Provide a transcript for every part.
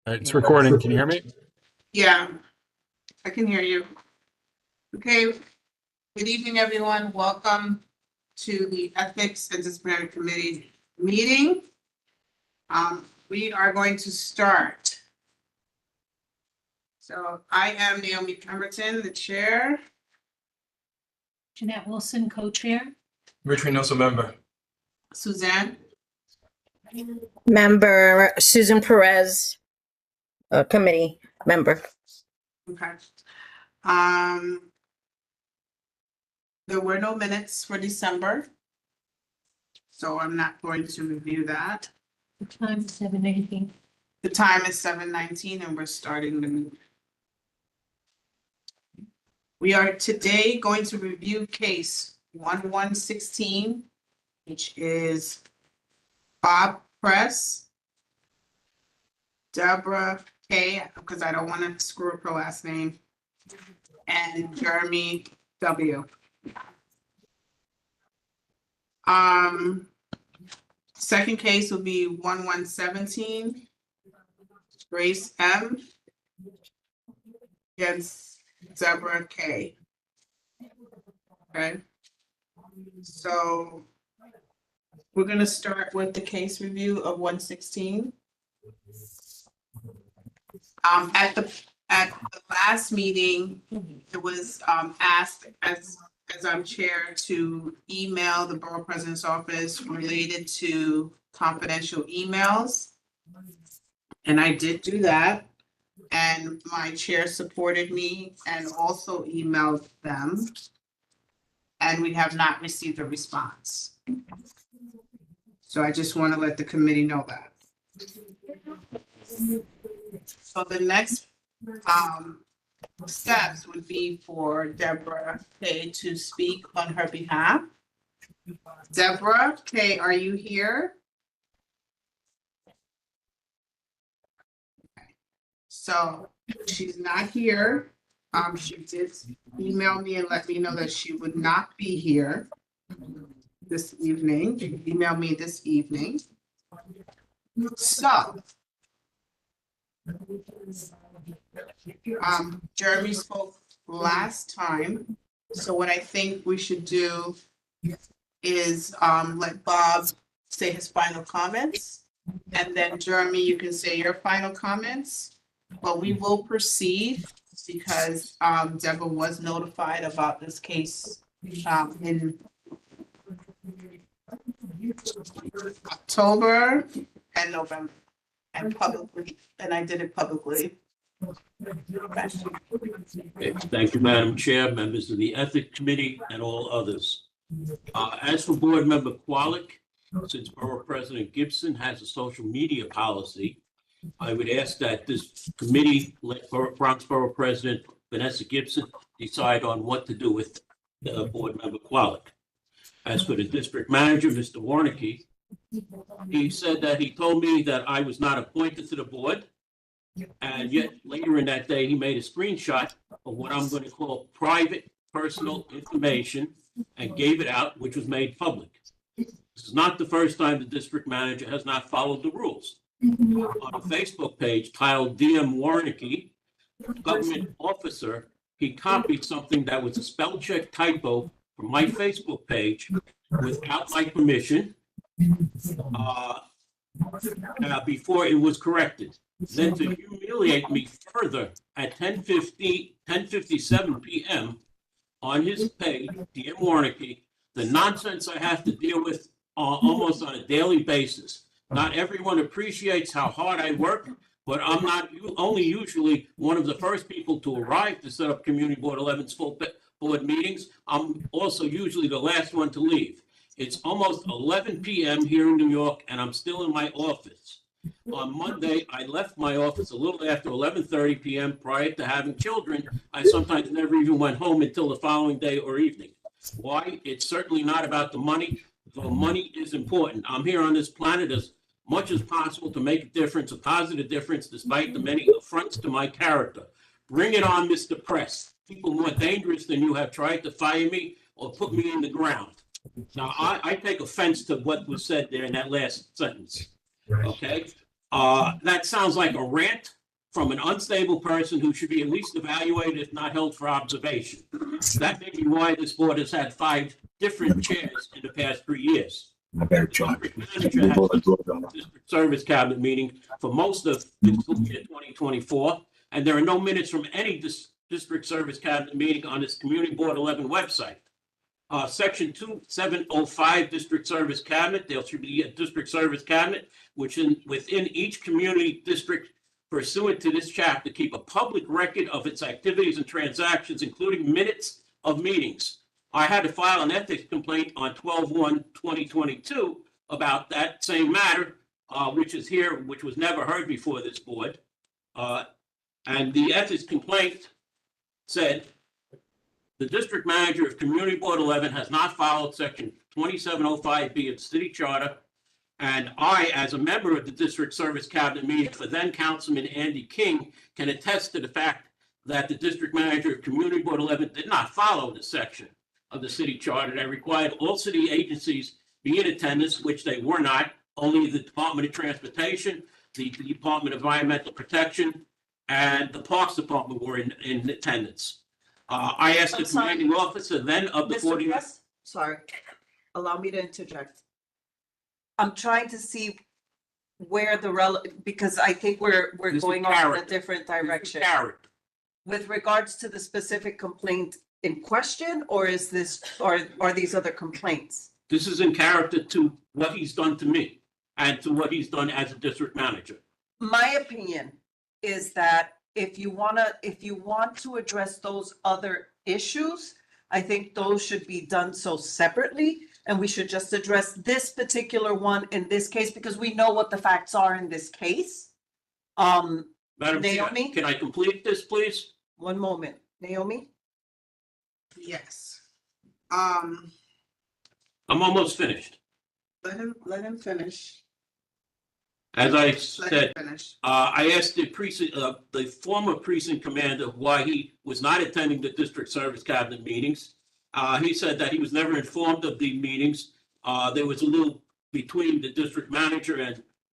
It's recording. Can you hear me? Yeah, I can hear you. Okay, good evening, everyone. Welcome to the Ethics and Disciplinary Committee meeting. We are going to start. So I am Naomi Pemberton, the chair. Jeanette Wilson, co-chair. Rich Reynoso, member. Suzanne, Member Susan Perez, committee member. okay. There were no minutes for December, so I'm not going to review that. The time is 7:18. The time is 7:19 and we're starting the meeting. We are today going to review case 1116, which is Bob Press, Deborah K, because I don't want to screw up her last name, and Jeremy W. Second case will be 1117, Grace M against Deborah K. Okay. So we're going to start with the case review of 116. At the last meeting, it was asked as I'm chair to email the borough president's office related to confidential emails. And I did do that. And my chair supported me and also emailed them. And we have not received a response. So I just want to let the committee know that. So the next steps would be for Deborah K to speak on her behalf. Deborah K, are you here? So she's not here. She did email me and let me know that she would not be here this evening. She emailed me this evening. So Jeremy spoke last time. So what I think we should do is let Bob say his final comments. And then Jeremy, you can say your final comments. But we will proceed because Deborah was notified about this case in October and November and publicly, and I did it publicly. Okay, thank you, Madam Chair, members of the Ethics Committee, and all others. As for Board Member Qualic, since Borough President Gibson has a social media policy, I would ask that this committee let Bronx Borough President Vanessa Gibson decide on what to do with Board Member Qualic. As for the district manager, Mr. Warnicki, he said that he told me that I was not appointed to the board. And yet later in that day, he made a screenshot of what I'm going to call private personal information and gave it out, which was made public. This is not the first time the district manager has not followed the rules. On a Facebook page titled DM Warnicki, government officer, he copied something that was a spell check typo from my Facebook page without my permission before it was corrected. Then to humiliate me further at 10:57 p.m. on his page, DM Warnicki, the nonsense I have to deal with almost on a daily basis. Not everyone appreciates how hard I work, but I'm not only usually one of the first people to arrive to set up Community Board 11's full board meetings, I'm also usually the last one to leave. It's almost 11 p.m. here in New York, and I'm still in my office. On Monday, I left my office a little after 11:30 p.m. Prior to having children, I sometimes never even went home until the following day or evening. Why? It's certainly not about the money, though money is important. I'm here on this planet as much as possible to make a difference, a positive difference, despite the many affronts to my character. Bring it on, Mr. Press. People more dangerous than you have tried to fire me or put me in the ground. Now, I take offense to what was said there in that last sentence, okay? That sounds like a rant from an unstable person who should be at least evaluated, if not held for observation. That may be why this board has had 5 different chairs in the past 3 years. The district manager has a district service cabinet meeting for most of fiscal year 2024, and there are no minutes from any district service cabinet meeting on this Community Board 11 website. Section 2705 District Service Cabinet, there should be a district service cabinet, which within each community district pursuant to this chapter, keep a public record of its activities and transactions, including minutes of meetings. I had to file an ethics complaint on 12/1/2022 about that same matter, which was never heard before this board. And the ethics complaint said, the district manager of Community Board 11 has not followed section 2705B of the city charter. And I, as a member of the district service cabinet meeting for then Councilman Andy King, can attest to the fact that the district manager of Community Board 11 did not follow this section of the city charter that required all city agencies be in attendance, which they were not. Only the Department of Transportation, the Department of Environmental Protection, and the Parks Department were in attendance. I asked the commanding officer then of the Mr. 40. Press, sorry, allow me to interject. I'm trying to see where because I think we're This is going off in a character. different direction. Character. With regards to the specific complaint in question, or is this, or are these other complaints? This is in character to what he's done to me and to what he's done as a district manager. My opinion is that if you want to address those other issues, I think those should be done so separately. And we should just address this particular one in this case, because we know what the facts are in this case. Madam Chair, Naomi? can I complete this, please? One moment, Naomi? Yes. I'm almost finished. Let him finish. As I Let said, him finish. I asked the former precinct commander why he was not attending the district service cabinet meetings. He said that he was never informed of the meetings. There was a little between the district manager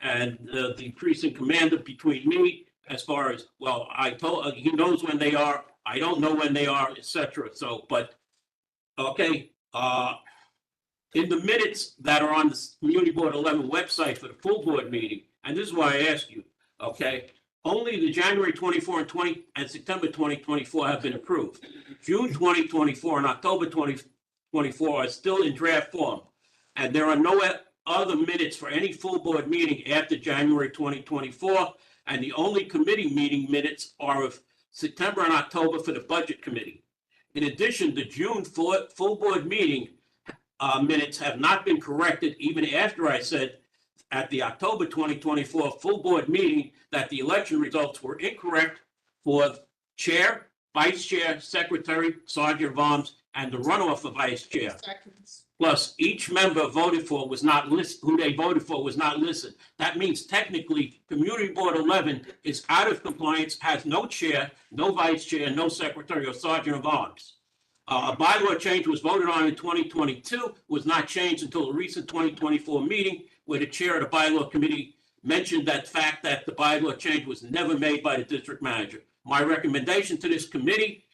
and the precinct commander between me as far as, well, I told, he knows when they are, I don't know when they are, etc. So, but, okay, in the minutes that are on the Community Board 11 website for the full board meeting, and this is why I ask you, okay, only the January 24 and September 2024 have been approved. June 2024 and October 2024 are still in draft form. And there are no other minutes for any full board meeting after January 2024. And the only committee meeting minutes are of September and October for the Budget Committee. In addition, the June full board meeting minutes have not been corrected even after I said at the October 2024 full board meeting that the election results were incorrect for chair, vice chair, secretary, sergeant of arms, and the runoff for vice chair. Plus, each member voted for was not listed, who they voted for was not listed. That means technically, Community Board 11 is out of compliance, has no chair, no vice chair, no secretary or sergeant of arms. A bylaw change was voted on in 2022, was not changed until a recent 2024 meeting where the chair of the bylaw committee mentioned that fact that the bylaw change was never made by the district manager. My recommendation to this committee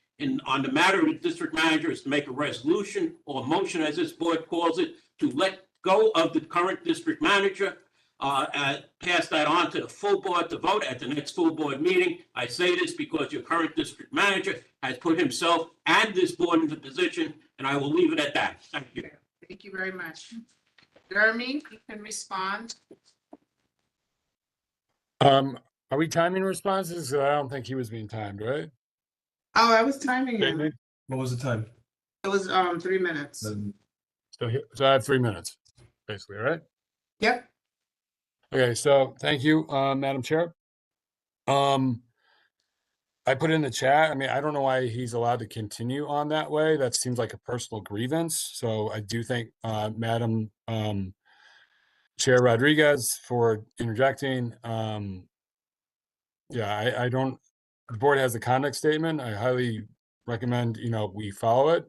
on the matter of the district manager is to make a resolution or motion, as this board calls it, to let go of the current district manager, pass that on to the full board to vote at the next full board meeting. I say this because your current district manager has put himself and this board into position, and I will leave it at that. Thank you. Thank you very much. Jeremy, you can respond. Are we timing responses? I don't think he was being timed, right? Oh, I was timing him. What was the time? It was 3 minutes. So I have 3 minutes, basically, right? Yep. Okay, so thank you, Madam Chair. I put in the chat, I mean, I don't know why he's allowed to continue on that way. That seems like a personal grievance. So I do thank Madam Chair Rodriguez for interjecting. Yeah, I don't, the board has a conduct statement. I highly recommend, we follow it.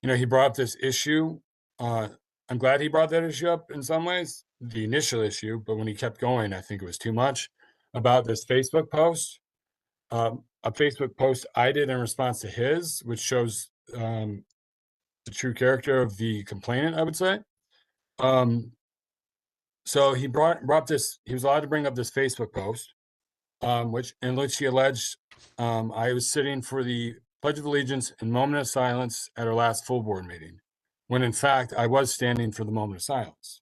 He brought up this issue. I'm glad he brought that issue up in some ways, the initial issue, but when he kept going, I think it was too much. about this Facebook post. A Facebook post I did in response to his, which shows the true character of the complainant, I would say. So he brought up this, he was allowed to bring up this Facebook post, in which he alleged I was sitting for the Pledge of Allegiance and moment of silence at our last full board meeting, when in fact I was standing for the moment of silence.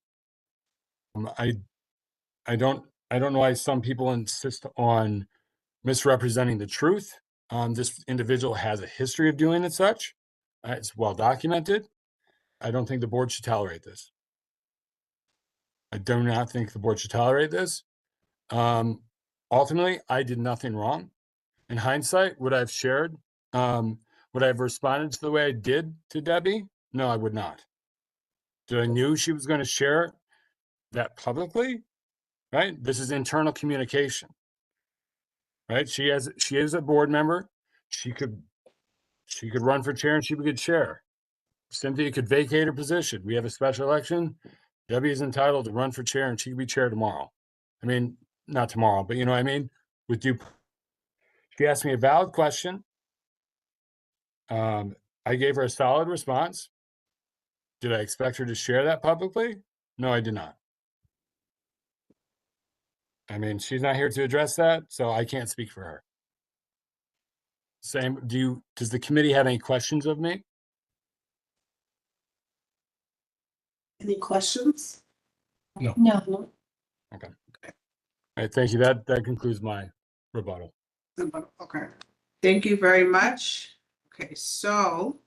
I don't know why some people insist on misrepresenting the truth. This individual has a history of doing it such. It's well documented. I don't think the board should tolerate this. I do not think the board should tolerate this. Ultimately, I did nothing wrong. In hindsight, would I have shared? Would I have responded to the way I did to Debbie? No, I would not. Did I knew she was going to share that publicly? Right? This is internal communication. Right? She is a board member. She could run for chair and she could chair. Cynthia could vacate her position. We have a special election. Debbie is entitled to run for chair and she could be chair tomorrow. I mean, not tomorrow, but you know what I mean? She asked me a valid question. I gave her a solid response. Did I expect her to share that publicly? No, I did not. I mean, she's not here to address that, so I can't speak for her. Same, does the committee have any questions of me? Any questions? No. All right, thank you. That concludes my rebuttal. Okay, thank you very much. Okay, so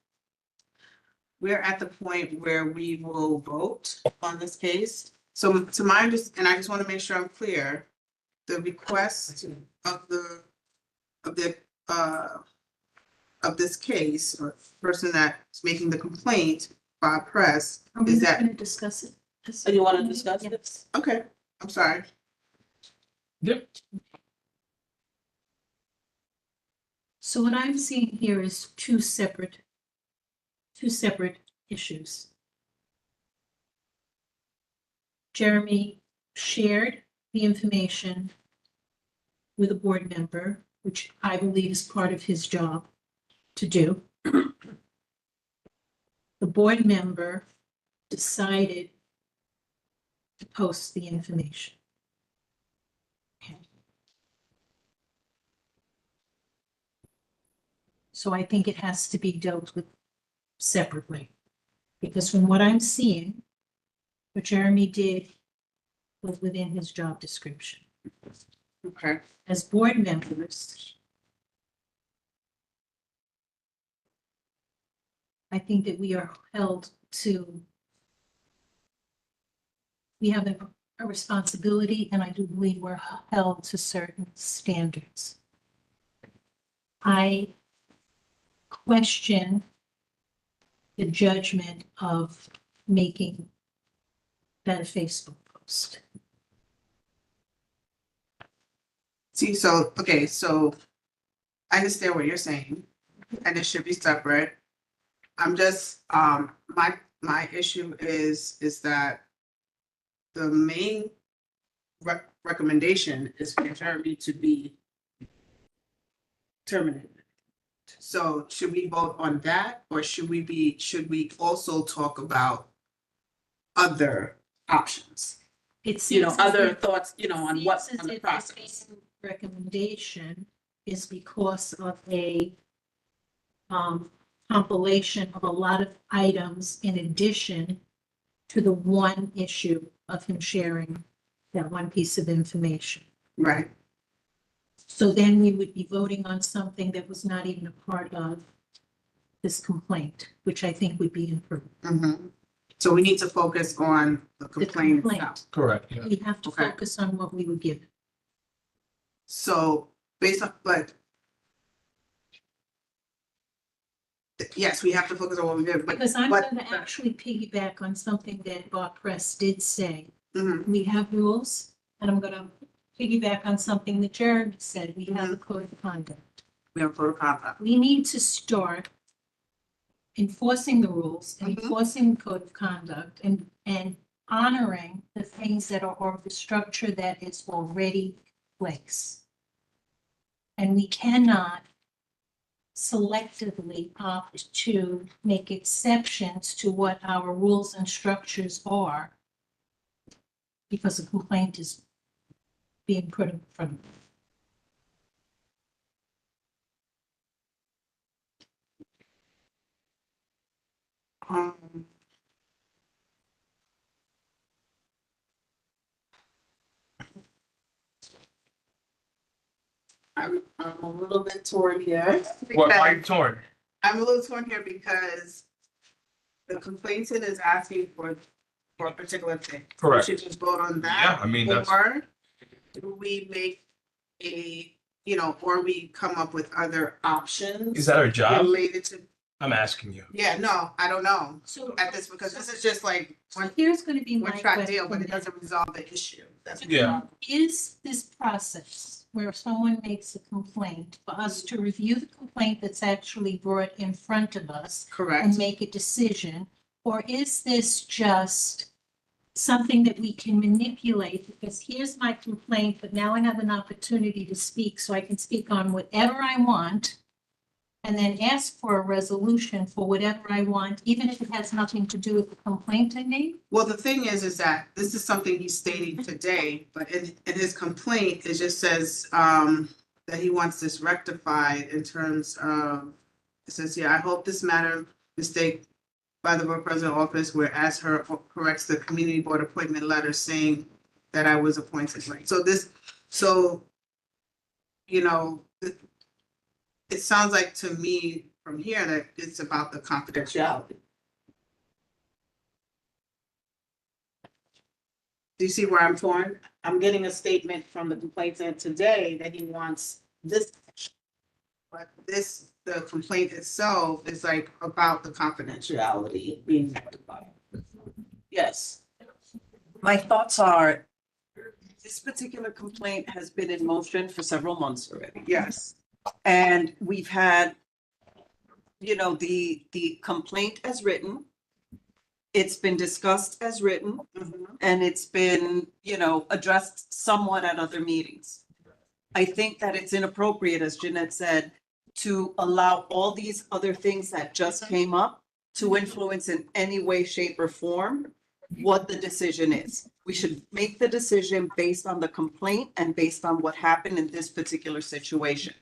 we're at the point where we will vote on this case. So to my and I just want to make sure I'm clear, the request of this case, or person that's making the complaint, Bob Press, Are we is not that, going to discuss it? Oh, you want to discuss Yeah. this? Okay, I'm sorry. Yep. So what I'm seeing here is two separate issues. Jeremy shared the information with a board member, which I believe is part of his job to do. The board member decided to post the information. Okay. So I think it has to be dealt with separately. Because from what I'm seeing, what Jeremy did was within his job description. Okay, As board members, I think that we are held to, we have a responsibility, and I do believe we're held to certain standards. I question the judgment of making that a Facebook post. see, so, okay, so I understand what you're saying, and it should be separate. I'm just, my issue is that the main recommendation is for Jeremy to be terminated. So should we vote on that, or should we also talk about other options? It seems as Other if- thoughts, on what, seems as on the if process. recommendation is because of a compilation of a lot of items in addition to the one issue of him sharing that one piece of information. Right, So then we would be voting on something that was not even a part of this complaint, which I think would be improved. so we need to focus on the complaint complaint. itself. Correct, yeah. We have to Okay. focus on what we were given. So based on, but yes, we have to focus on what we did, but. Because I'm but- going to actually piggyback on something that Bob Press did say. Mhm, We have rules, and I'm going to piggyback on something that Jeremy said. We have a code of conduct. we have a code of conduct. We need to start enforcing the rules, and Mhm. enforcing the code of conduct, and honoring the things that are, or the structure that is already place. And we cannot selectively opt to make exceptions to what our rules and structures are because a complaint is being put in front of. Um, I'm a little bit torn here. What, why because- you torn? I'm a little torn here because the complainant is asking for a particular thing. Correct. We should just vote on Yeah, that. I mean, that's, Or do we make or we come up with other options? is that our job? Related to, I'm asking you. yeah, no, I don't know So at this, because this is just like one here's going to be my track deal, but question. it doesn't resolve the issue. That's the Yeah. problem. Is this process where someone makes a complaint for us to review the complaint that's actually brought in front of us Correct. and make a decision? Or is this just something that we can manipulate? Because here's my complaint, but now I have an opportunity to speak, so I can speak on whatever I want and then ask for a resolution for whatever I want, even if it has nothing to do with the complaint I made? Well, the thing is that this is something he's stating today, but in his complaint, it just says, that he wants this rectified in terms of, it says, yeah, I hope this matter mistake by the board president office, whereas her corrects the community board appointment letter saying that I was appointed, right? So, it sounds like to me from here that it's about the confidentiality. Do you see where I'm torn? I'm getting a statement from the complainant today that he wants this. But the complaint itself is like about the confidentiality being rectified. Yes, My thoughts are, this particular complaint has been in motion for several months already. yes. And we've had, the complaint as written. It's been discussed as written, and it's been, addressed somewhat at other meetings. I think that it's inappropriate, as Jeanette said, to allow all these other things that just came up to influence in any way, shape, or form what the decision is. We should make the decision based on the complaint and based on what happened in this particular situation.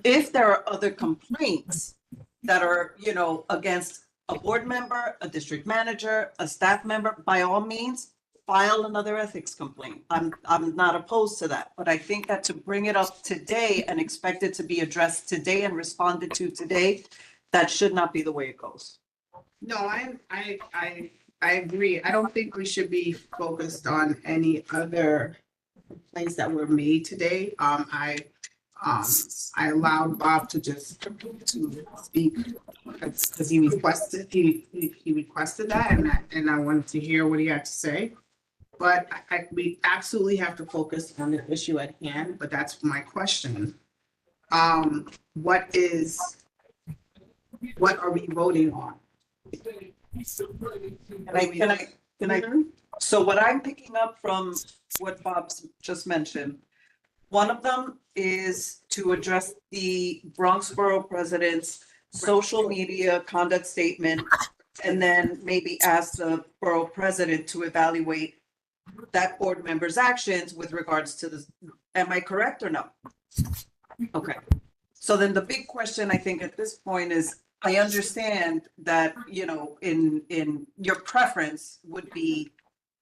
If there are other complaints that are, against a board member, a district manager, a staff member, by all means, file another ethics complaint. I'm not opposed to that, but I think that to bring it up today and expect it to be addressed today and responded to today, that should not be the way it goes. No, I agree. I don't think we should be focused on any other complaints that were made today. I allowed Bob to just to speak because he requested that, and I wanted to hear what he had to say. But we absolutely have to focus on the issue at hand, but that's my question. What are we voting on? Can I, so what I'm picking up from what Bob's just mentioned, one of them is to address the Bronx Borough President's social media conduct statement, and then maybe ask the borough president to evaluate that board member's actions with regards to this. Am I correct or no? Okay, so then the big question I think at this point is, I understand that, in your preference would be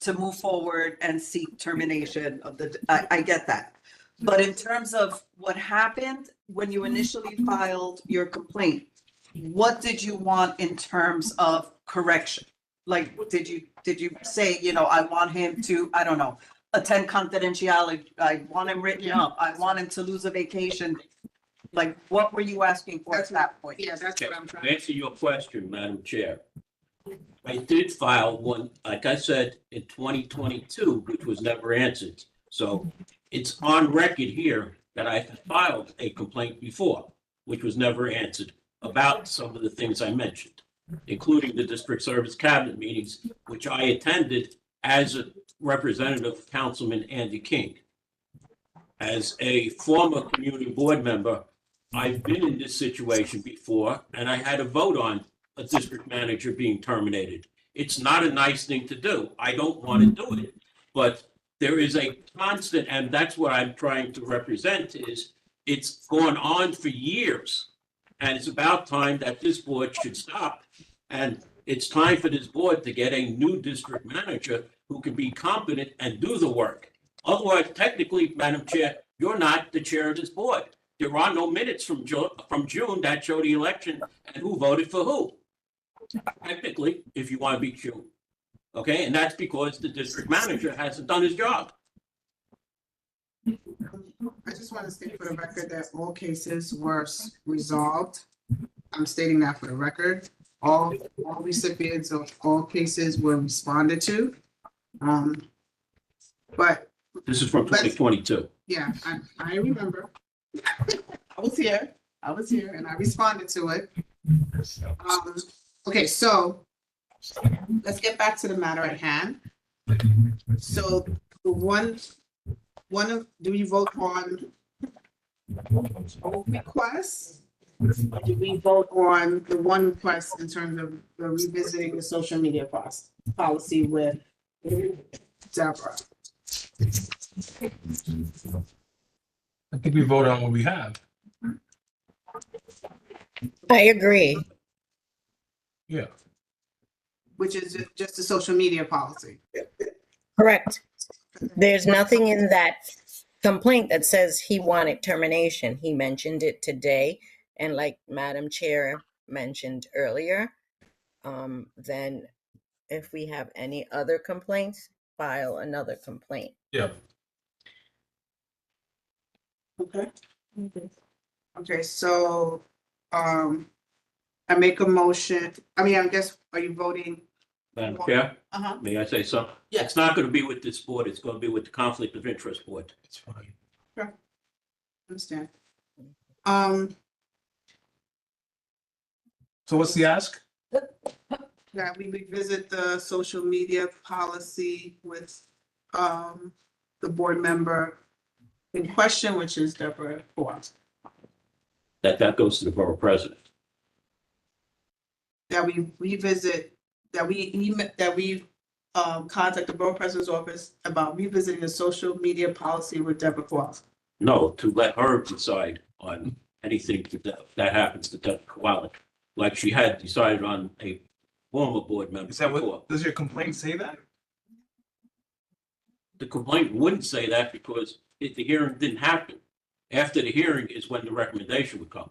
to move forward and seek termination of I get that. But in terms of what happened when you initially filed your complaint, what did you want in terms of correction? Like, did you say, I want him to, I don't know, attend confidentiality, I want him written up, I want him to lose a vacation? Like, what were you asking for at that point? Yeah, that's what I'm To trying to. answer your question, Madam Chair, I did file one, like I said, in 2022, which was never answered. So it's on record here that I filed a complaint before, which was never answered, about some of the things I mentioned, including the district service cabinet meetings, which I attended as a representative of Councilman Andy King. as a former community board member, I've been in this situation before, and I had a vote on a district manager being terminated. It's not a nice thing to do. I don't want to do it. But there is a constant, and that's what I'm trying to represent, is it's gone on for years. And it's about time that this board should stop. And it's time for this board to get a new district manager who can be competent and do the work. Otherwise, technically, Madam Chair, you're not the chair of this board. There are no minutes from June that show the election and who voted for who. Technically, if you want to be June. Okay, and that's because the district manager hasn't done his job. I just want to state for the record that all cases were resolved. I'm stating that for the record. All recipients of all cases were responded to. But This is from 2022. yeah, I remember. I was here and I responded to it. Okay, so let's get back to the matter at hand. So the do we vote on both requests? Or do we vote on the one request in terms of the revisiting the social media policy with Deborah? I think we vote on what we have. I agree. Yeah. Which is just the social media policy. Correct. There's nothing in that complaint that says he wanted termination. He mentioned it today. And like Madam Chair mentioned earlier, then if we have any other complaints, file another complaint. Yeah. Okay. Okay, so, I make a motion, I guess, are you voting? Madam Chair, Uh-huh. may I say something? Yes. It's not going to be with this board. It's going to be with the Conflict of Interest Board. It's fine. Understand. So what's the ask? That we revisit the social media policy with, the board member in question, which is Deborah Forbes. That goes to the borough president. That we revisit, contact the borough president's office about revisiting the social media policy with Deborah Forbes. No, to let her decide on anything that happens to Deborah Kowalik, like she had decided on a former board member Is that before. what, does your complaint say that? The complaint wouldn't say that because the hearing didn't happen. After the hearing is when the recommendation would come.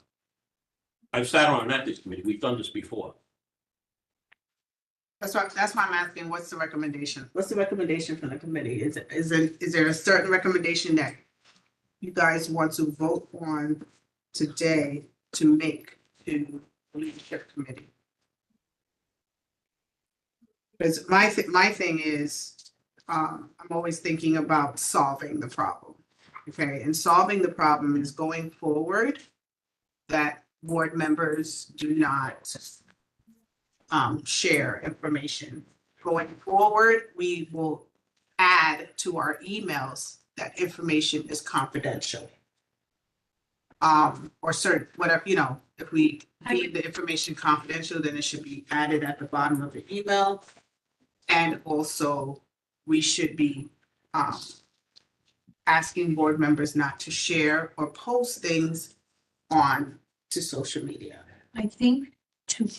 I've sat on an ethics committee. We've done this before. That's why I'm asking, what's the recommendation? What's the recommendation from the committee? Is there a certain recommendation that you guys want to vote on today to make to the leadership committee? Because my thing is, I'm always thinking about solving the problem. Okay, and solving the problem is going forward that board members do not share information. Going forward, we will add to our emails that information is confidential. Or certain, whatever, if we keep the information confidential, then it should be added at the bottom of the email. And also, we should be asking board members not to share or post things on to social media. I think to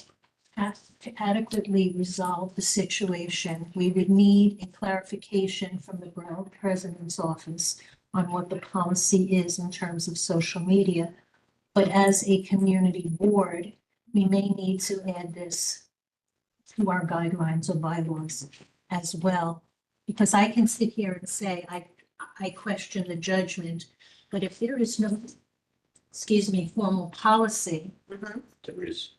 adequately resolve the situation, we would need a clarification from the borough president's office on what the policy is in terms of social media. But as a community board, we may need to add this to our guidelines or bylaws as well. Because I can sit here and say, I question the judgment, but if there is no, formal policy, There is.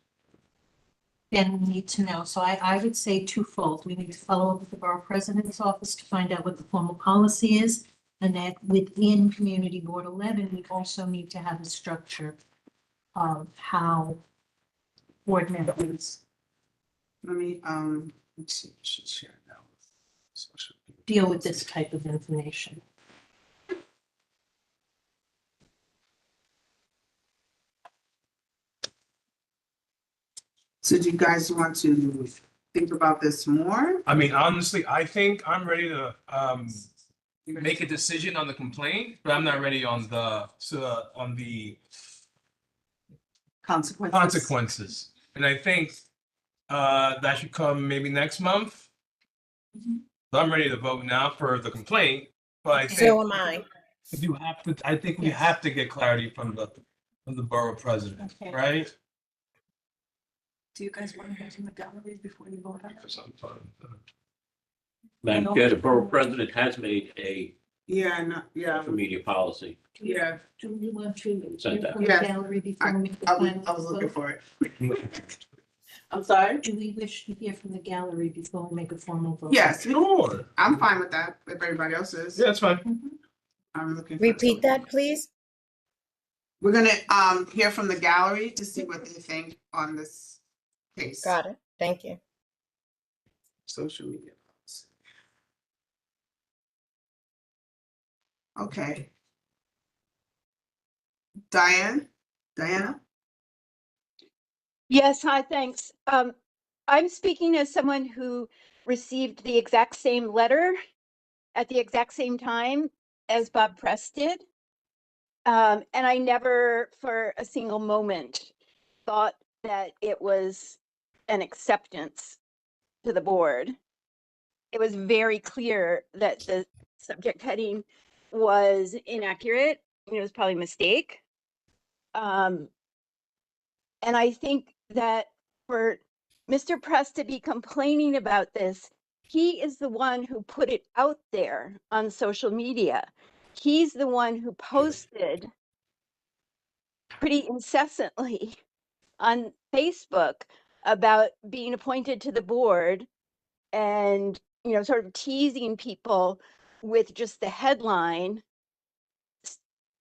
then we need to know. So I would say twofold. We need to follow up with the borough president's office to find out what the formal policy is. And that within Community Board 11, we also need to have a structure of how board members Let me, let's see, I should share that with social media. deal with this type of information. So do you guys want to think about this more? I mean, honestly, I think I'm ready to make a decision on the complaint, but I'm not ready on the Consequences. consequences. And I think that should come maybe next month. So I'm ready to vote now for the complaint, but I think So am I. you have to. I think we Yes. have to get clarity from the borough president, Okay. right? Do you guys want to go to the gallery before you vote on it? Madam Chair, the borough president has made a Yeah, no, yeah, social media policy. yeah. Do we want to Send hear that. from the Yes. gallery before we make the I was, final I was looking vote? for it. I'm sorry? Do we wish to hear from the gallery before we make a formal vote? Yes, Sure. I'm fine with that, if everybody else is. Yeah, that's fine. Mhm. I'm looking. for Repeat that, please. We're gonna, hear from the gallery to see what they think on this case. Got it. Thank you. Social media. Okay. Diana? Yes, hi, thanks. I'm speaking as someone who received the exact same letter at the exact same time as Bob Press did. And I never for a single moment thought that it was an acceptance to the board. It was very clear that the subject heading was inaccurate. It was probably a mistake. And I think that for Mr. Press to be complaining about this, he is the one who put it out there on social media. He's the one who posted pretty incessantly on Facebook about being appointed to the board and, sort of teasing people with just the headline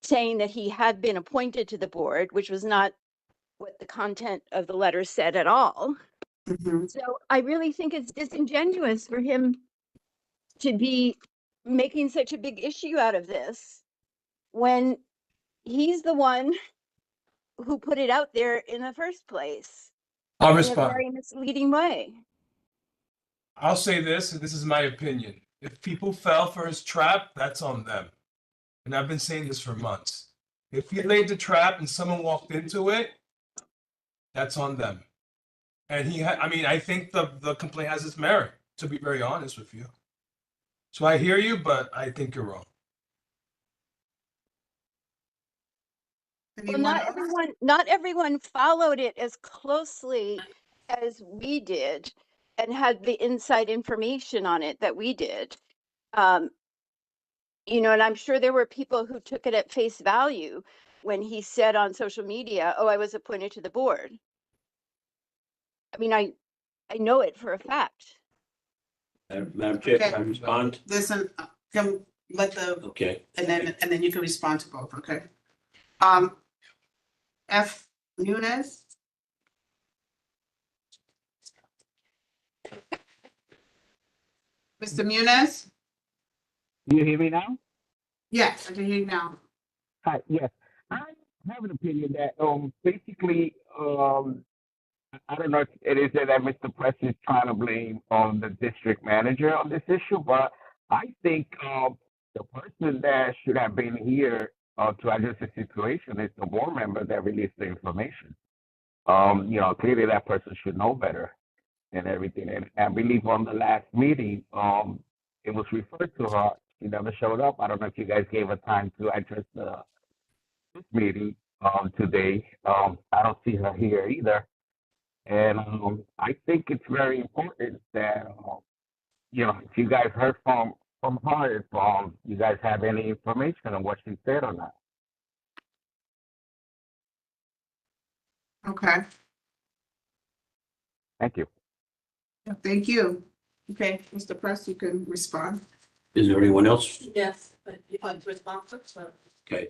saying that he had been appointed to the board, which was not what the content of the letter said at all. Mhm. So I really think it's disingenuous for him to be making such a big issue out of this when he's the one who put it out there in the first place I'll in a respond. very misleading way. I'll say this, and this is my opinion. If people fell for his trap, that's on them. And I've been saying this for months. If he laid the trap and someone walked into it, that's on them. And I think the complaint has its merit, to be very honest with you. So I hear you, but I think you're wrong. Well, Anyone else? not everyone followed it as closely as we did and had the inside information on it that we did. And I'm sure there were people who took it at face value when he said on social media, "Oh, I was appointed to the board." I mean, I know it for a fact. Madam Chair, can I Okay. respond? Listen, can let the, Okay. and then you can respond to both, okay? F. Nunes? Mr. Nunes? Do you hear me now? Yes, I can hear you now. Hi, yes. I have an opinion that basically I don't know if it is that Mr. Press is trying to blame the district manager on this issue, but I think the person that should have been here to address the situation is the board member that released the information. Clearly that person should know better and everything. And I believe on the last meeting, it was referred to her. She never showed up. I don't know if you guys gave her time to address this meeting today. I don't see her here either. And I think it's very important that, if you guys heard from her, if you guys have any information on what she said or not. Okay, Thank you. thank you. Okay, Mr. Press, you can respond. Is there anyone else? Yes, but you want to respond first? Okay.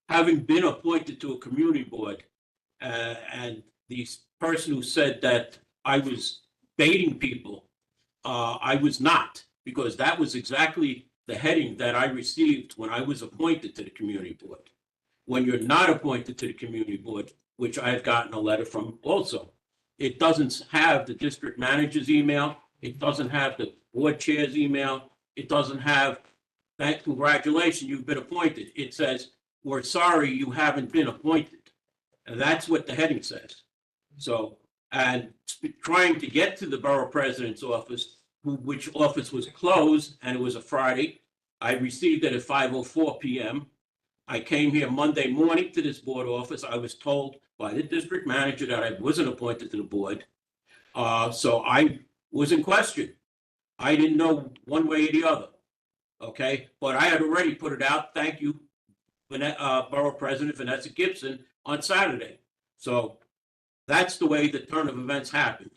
Having been appointed to a community board, and the person who said that I was baiting people, I was not, because that was exactly the heading that I received when I was appointed to the community board. When you're not appointed to the community board, which I have gotten a letter from also, It doesn't have the district manager's email. It doesn't have the board chair's email. It doesn't have that congratulations, you've been appointed. It says, we're sorry you haven't been appointed. And that's what the heading says. So, and trying to get to the borough president's office, which office was closed, and it was a Friday. I received it at 5:04 p.m. I came here Monday morning to this board office. I was told by the district manager that I wasn't appointed to the board. So I was in question. I didn't know one way or the other. Okay, but I had already put it out. Thank you, Borough President Vanessa Gibson, on Saturday. So that's the way the turn of events happened.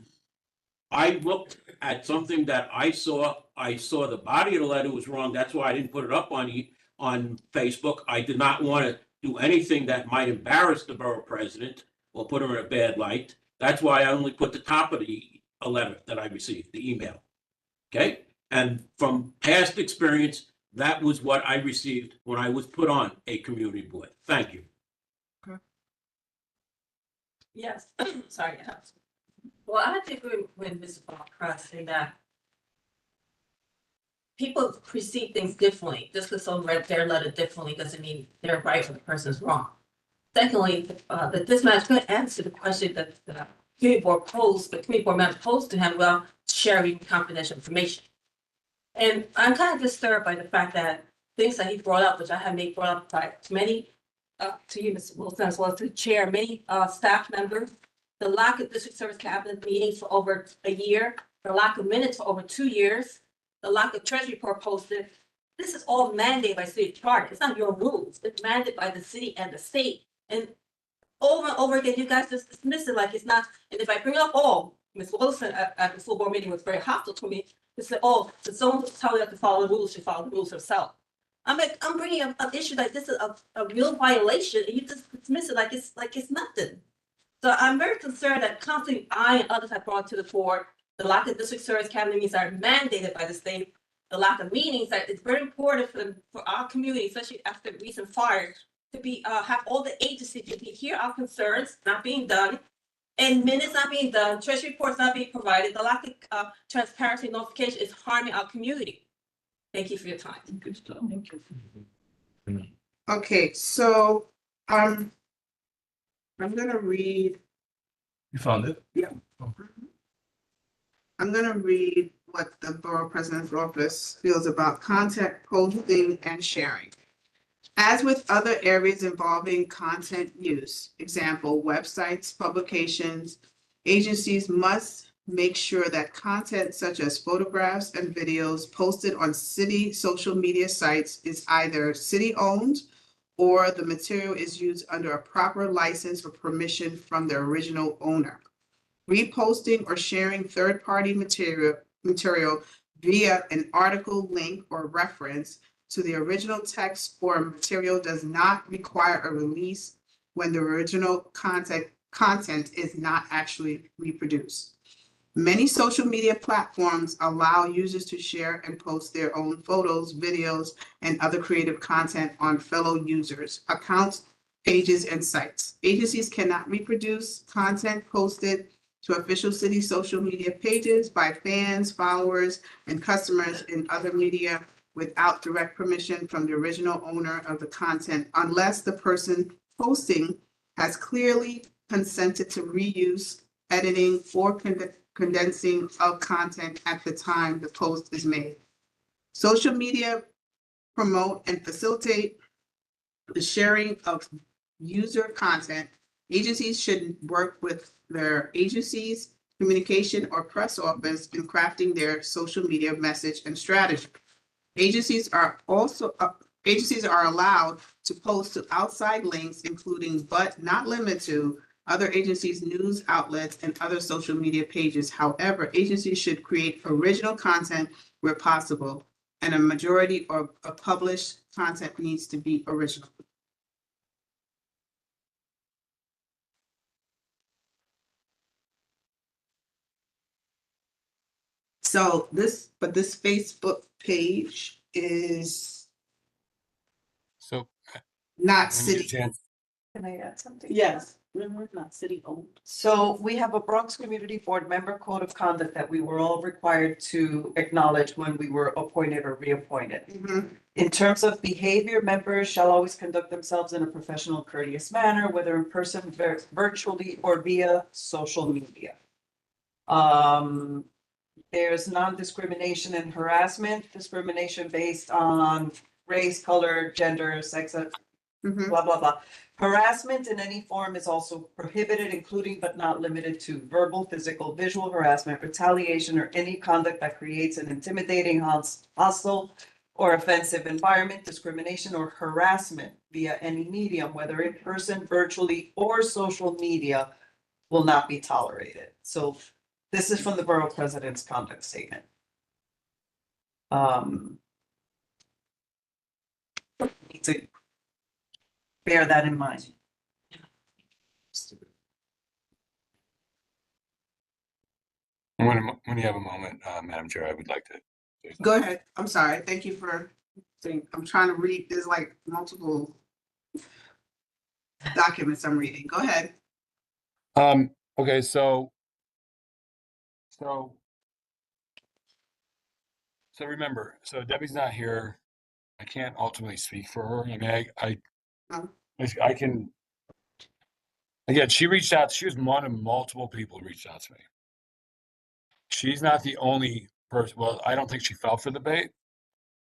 I looked at something that I saw. I saw the body of the letter was wrong. That's why I didn't put it up on Facebook. I did not want to do anything that might embarrass the borough president or put her in a bad light. That's why I only put the top of a letter that I received, the email. Okay? And from past experience, that was what I received when I was put on a community board. Thank you. Yes, sorry. Well, I have to agree with Mr. Cross in that people perceive things differently. Just because someone read their letter differently doesn't mean they're right or the person's wrong. Secondly, that this man could answer the question that the community board member posed to him about sharing confidential information. And I'm kind of disturbed by the fact that things that he brought up, which I have made brought up by many, to you, Mr. Wilson, as well as to the chair, many staff members, the lack of district service cabinet meetings for over a year, the lack of minutes for over 2 years, the lack of treasury report posted. This is all mandated by city charter. It's not your rules. It's mandated by the city and the state. And over again, you guys just dismiss it like it's not. And if I bring up, Ms. Wilson at the full board meeting was very hostile to me. They said, so someone who's telling you to follow the rules should follow the rules herself. I'm bringing up an issue like this is a real violation, and you just dismiss it like it's nothing. So I'm very concerned that constantly I and others have brought to the board the lack of district service cabinet meetings are mandated by the state, the lack of meetings that it's very important for our community, especially after recent fires, to be have all the agencies to hear our concerns not being done, and minutes not being done, treasury reports not being provided. The lack of transparency and notification is harming our community. Thank you for your time. Good stuff. Thank you. Okay, so I'm gonna read. You found it? Yeah. I'm gonna read what the Borough President's Office feels about content posting and sharing. As with other areas involving content use, example, websites, publications, agencies must make sure that content such as photographs and videos posted on city social media sites is either city-owned or the material is used under a proper license or permission from the original owner. Reposting or sharing third-party material via an article, link, or reference to the original text or material does not require a release when the original content is not actually reproduced. Many social media platforms allow users to share and post their own photos, videos, and other creative content on fellow users, accounts, pages, and sites. Agencies cannot reproduce content posted to official city social media pages by fans, followers, and customers in other media without direct permission from the original owner of the content, unless the person posting has clearly consented to reuse, editing, or condensing of content at the time the post is made. Social media promote and facilitate the sharing of user content. Agencies should work with their agencies, communication, or press office in crafting their social media message and strategy. Agencies are allowed to post to outside links, including but not limited to other agencies' news outlets and other social media pages. However, agencies should create original content where possible, and a majority of published content needs to be original. So this Facebook page is So not when you get a city. chance, Can I add something? Yes. Not city owned. So we have a Bronx Community Board member code of conduct that we were all required to acknowledge when we were appointed or reappointed. In terms of behavior, members shall always conduct themselves in a professional, courteous manner, whether in person, virtually, or via social media. There's non-discrimination and harassment, discrimination based on race, color, gender, sex, blah, blah, blah. Harassment in any form is also prohibited, including but not limited to verbal, physical, visual harassment, retaliation, or any conduct that creates an intimidating, hostile, or offensive environment. Discrimination or harassment via any medium, whether in person, virtually, or social media, will not be tolerated. So this is from the Borough President's conduct statement. Need to bear that in mind. When you have a moment, Madam Chair, I would like to. say something. Go ahead. I'm sorry. Thank you for saying, I'm trying to read, there's like multiple documents I'm reading. Go ahead. Okay, so remember, so Debbie's not here. I can't ultimately speak for her. I mean, I can, again, she reached out, she was one of multiple people who reached out to me. She's not the only person, well, I don't think she fell for the bait.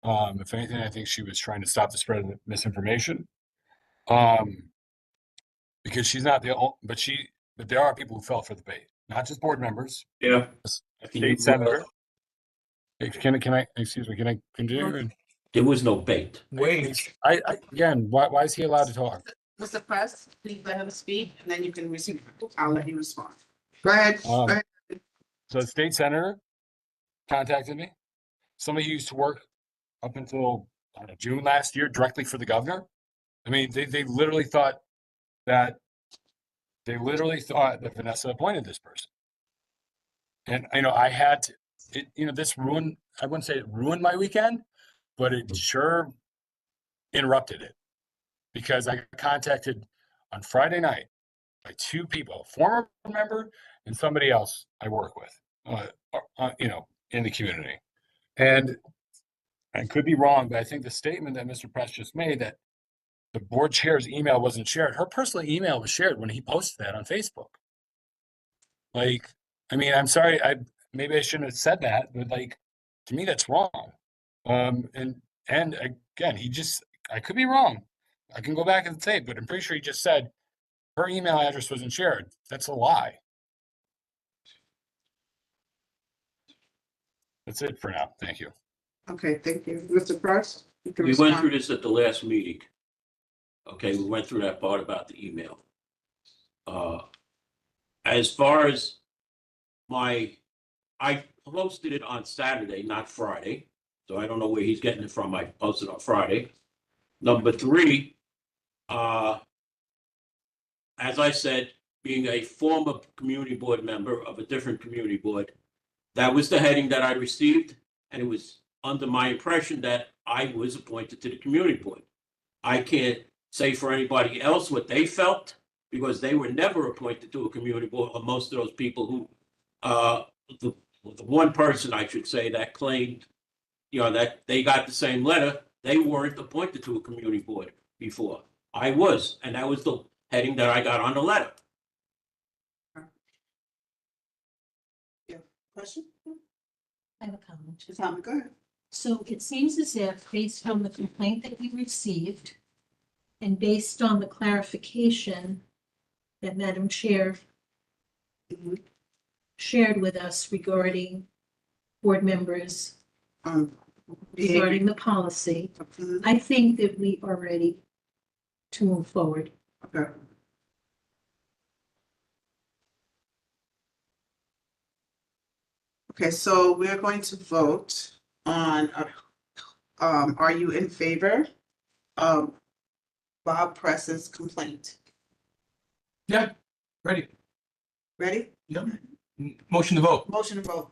If anything, I think she was trying to stop the spread of misinformation. Because she's not the only, but there are people who fell for the bait, not just board members. Yeah. A state senator. Can I, excuse me, can I continue? There was no bait. Wait, Again, why is he allowed to talk? Mr. Press, please let him speak and then you can receive. I'll let you respond. Go ahead. Go ahead. So the state senator contacted me. Somebody who used to work up until I don't know, June last year directly for the governor. I mean, they literally thought that Vanessa appointed this person. And I had to, this ruined, I wouldn't say it ruined my weekend, but it sure interrupted it. Because I got contacted on Friday night by two people, a former member and somebody else I work with, in the community. And I could be wrong, but I think the statement that Mr. Press just made that the board chair's email wasn't shared, her personal email was shared when he posted that on Facebook. Like, I mean, I'm sorry, maybe I shouldn't have said that, but like, to me, that's wrong. And again, I could be wrong. I can go back and say, but I'm pretty sure he just said her email address wasn't shared. That's a lie. That's it for now. Thank you. Okay, thank you. Mr. Press? You can We went respond. through this at the last meeting. Okay, we went through that part about the email. As far as I posted it on Saturday, not Friday. So I don't know where he's getting it from. I posted on Friday. Number three, as I said, being a former community board member of a different community board, that was the heading that I received, and it was under my impression that I was appointed to the community board. I can't say for anybody else what they felt, because they were never appointed to a community board, or most of those people who, the one person, I should say, that claimed, that they got the same letter, they weren't appointed to a community board before. I was, and that was the heading that I got on the letter. Question? I have a comment. Tom, go ahead. So it seems as if, based on the complaint that we received, and based on the clarification that Madam Chair shared with us regarding board members, regarding the policy, I think that we are ready to move forward. Okay. Okay, so we're going to vote on, are you in favor of Bob Press's complaint? yeah, ready. Ready? Yep. Motion to vote. Motion to vote.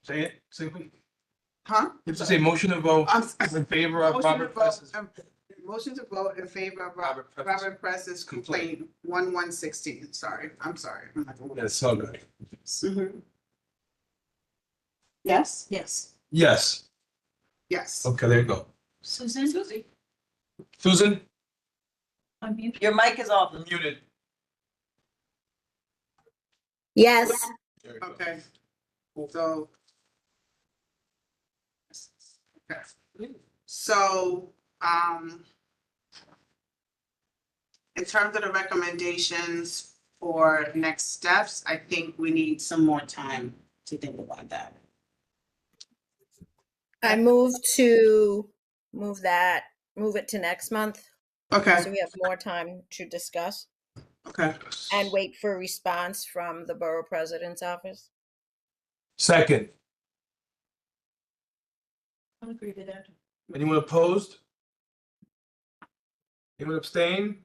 Say it, simply. Huh? You have to say motion to vote I'm- in favor of Motion to Robert vote, Press's. Motion to vote in favor of Robert Press. Robert Press's complaint, 1116, sorry, I'm sorry. I'm not gonna- That's so good. Mhm. Yes? Yes. Yes. Yes. Okay, there you go. Susan, Susan, unmute. Your mic is off. muted. Yes. There you go. Okay. So. Okay. So, in terms of the recommendations for next steps, I think we need some more time to think about that. I move to move it to next month. So Okay, we have more time to discuss okay. and wait for a response from the borough president's office. Second, I'll agree with that. anyone opposed? Anyone abstain?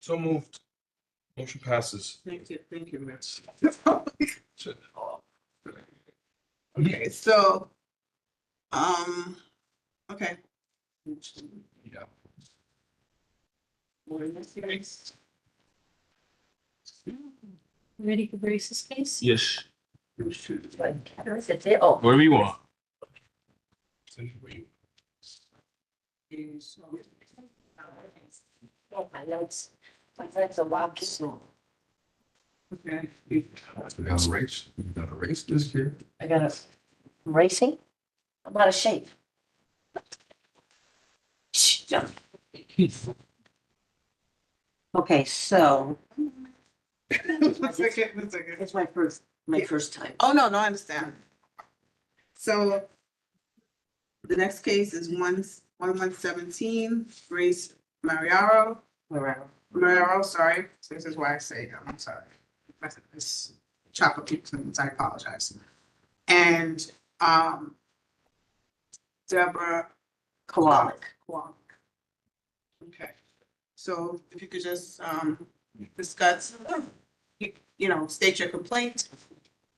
So moved. Motion passes. Thank you, Rich. Shit. Okay, so, okay. Yeah. Ready for Grace's case? Yes. Oh, Wherever you want. my notes are wonky. Okay. We got a race. We got a race this year. I got a racing. I'm out of shape. Shh, John. Okay, so One second, one second. it's my first time. Oh, no, I understand. So the next case is 1117, Grace Mariaro, sorry. This is why I say, I'm sorry. It's chocolate things, I apologize. And, Deborah Kowalik. Kowalik. Okay, so if you could just, discuss, state your complaint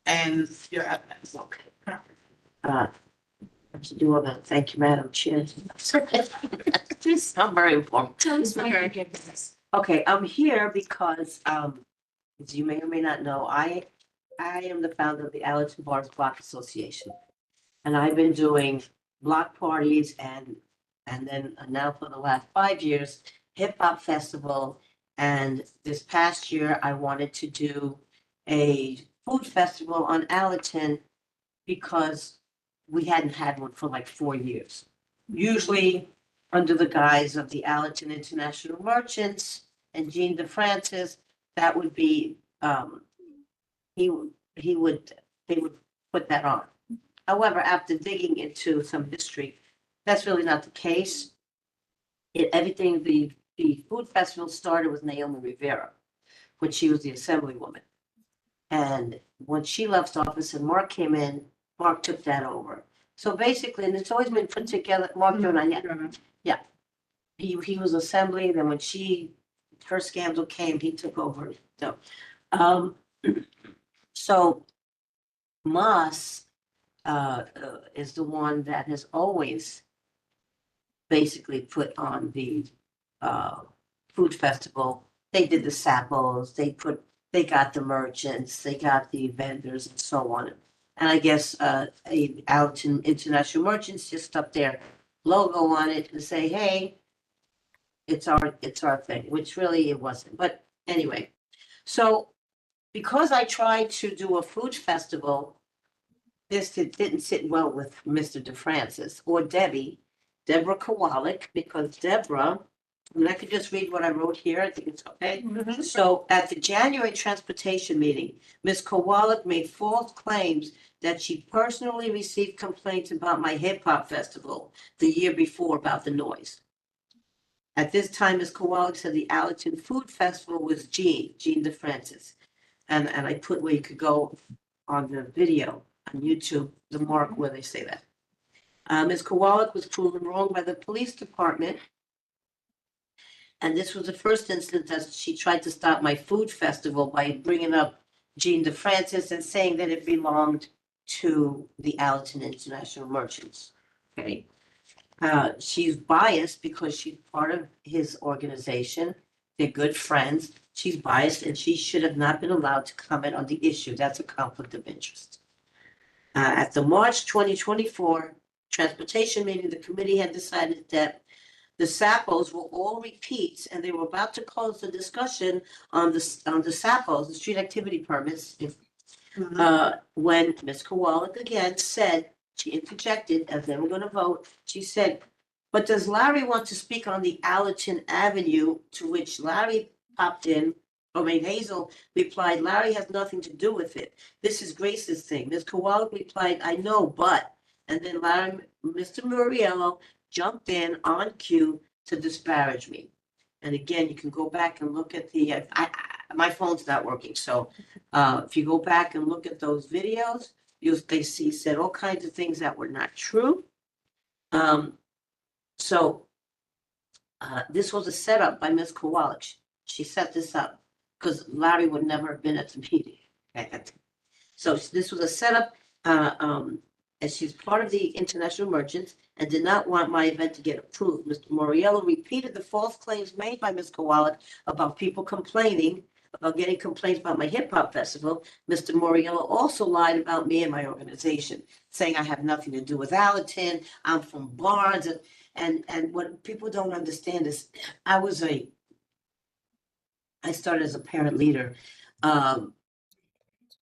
and your evidence. Okay. To do all that. Thank you, Madam Chair. I'm very informed. Okay, I'm here because, as you may or may not know, I am the founder of the Allerton Bars Block Association. And I've been doing block parties and then now for the last 5 years, hip hop festival. And this past year, I wanted to do a food festival on Allerton because we hadn't had one for like 4 years. Usually under the guise of the Allerton International Merchants and Jean DeFrancis, that would be, they would put that on. However, after digging into some history, that's really not the case. The food festival started with Naomi Rivera, when she was the assemblywoman. And when she left office and Mark came in, Mark took that over. So basically, and it's always been put together, Mark, you and I, yeah. He was assembly, then when her scandal came, he took over. So Moss is the one that has always basically put on the food festival. They did the sappos, they got the merchants, they got the vendors and so on. And I guess Allerton International Merchants just stuck their logo on it and say, hey, it's our thing, which really it wasn't. But anyway, so because I tried to do a food festival, this didn't sit well with Mr. DeFrancis or Deborah Kowalik, because Deborah, and I could just read what I wrote here, I think it's okay. So at the January transportation meeting, Ms. Kowalik made false claims that she personally received complaints about my hip hop festival the year before about the noise. At this time, Ms. Kowalik said the Allerton Food Festival was Jean DeFrancis. And I put where you could go on the video on YouTube, the mark where they say that. Ms. Kowalik was proven wrong by the police department. And this was the first instance that she tried to stop my food festival by bringing up Jean DeFrancis and saying that it belonged to the Allerton International Merchants. Okay. She's biased because she's part of his organization. They're good friends. She's biased and she should have not been allowed to comment on the issue. That's a conflict of interest. At the March 2024 transportation meeting, the committee had decided that the SAPOs were all repeats and they were about to close the discussion on the SAPOs, the street activity permits, when Ms. Kowalik again said, she interjected as they were gonna vote, she said, but does Larry want to speak on the Allerton Avenue? To which Larry popped in, Hazel replied, Larry has nothing to do with it. This is Grace's thing. Ms. Kowalik replied, I know, but, and then Mr. Muriello jumped in on cue to disparage me. And again, you can go back and look at the, my phone's not working, so if you go back and look at those videos, they see said all kinds of things that were not true. This was a setup by Ms. Kowalik. She set this up because Larry would never have been at the meeting. So this was a setup, as she's part of the international merchants and did not want my event to get approved. Mr. Moriello repeated the false claims made by Ms. Kowalik about people complaining, about getting complaints about my hip hop festival. Mr. Moriello also lied about me and my organization, saying I have nothing to do with Allerton, I'm from Barnes, and what people don't understand is I started as a parent leader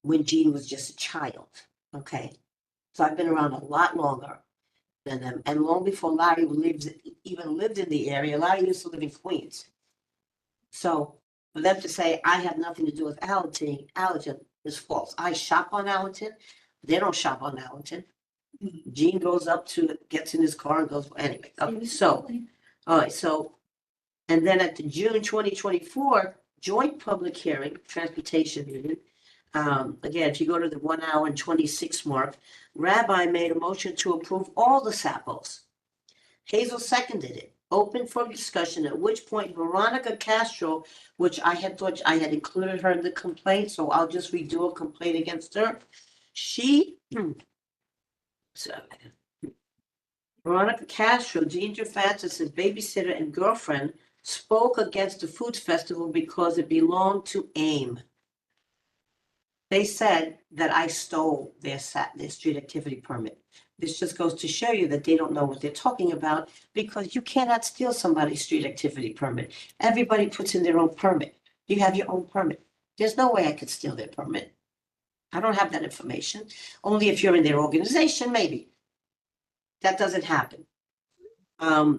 when Jean was just a child, okay? So I've been around a lot longer than them. And long before Larry even lived in the area, Larry used to live in Queens. So for them to say I have nothing to do with Allerton is false. I shop on Allerton. They don't shop on Allerton. Gene gets in his car and goes, anyway. Okay, so, all right, so, and then at the June 2024 joint public hearing, transportation union, again, if you go to the 1 hour and 26 mark, Rabbi made a motion to approve all the SAPOs. Hazel seconded it, open for discussion, at which point Veronica Castro, which I had thought I had included her in the complaint, so I'll just redo a complaint against her. Veronica Castro, Ginger Francis' babysitter and girlfriend, spoke against the food festival because it belonged to AIM. They said that I stole their street activity permit. This just goes to show you that they don't know what they're talking about, because you cannot steal somebody's street activity permit. Everybody puts in their own permit. You have your own permit. There's no way I could steal their permit. I don't have that information. Only if you're in their organization, maybe. That doesn't happen. Okay.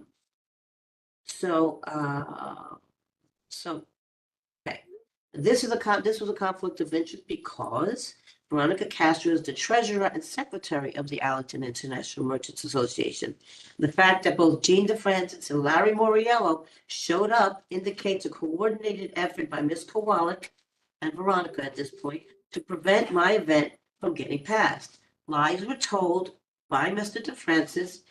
This was a conflict of interest because Veronica Castro is the treasurer and secretary of the Allerton International Merchants Association. The fact that both Jean DeFrancis and Larry Moriello showed up indicates a coordinated effort by Ms. Kowalik and Veronica at this point to prevent my event from getting passed. Lies were told by Mr. DeFrancis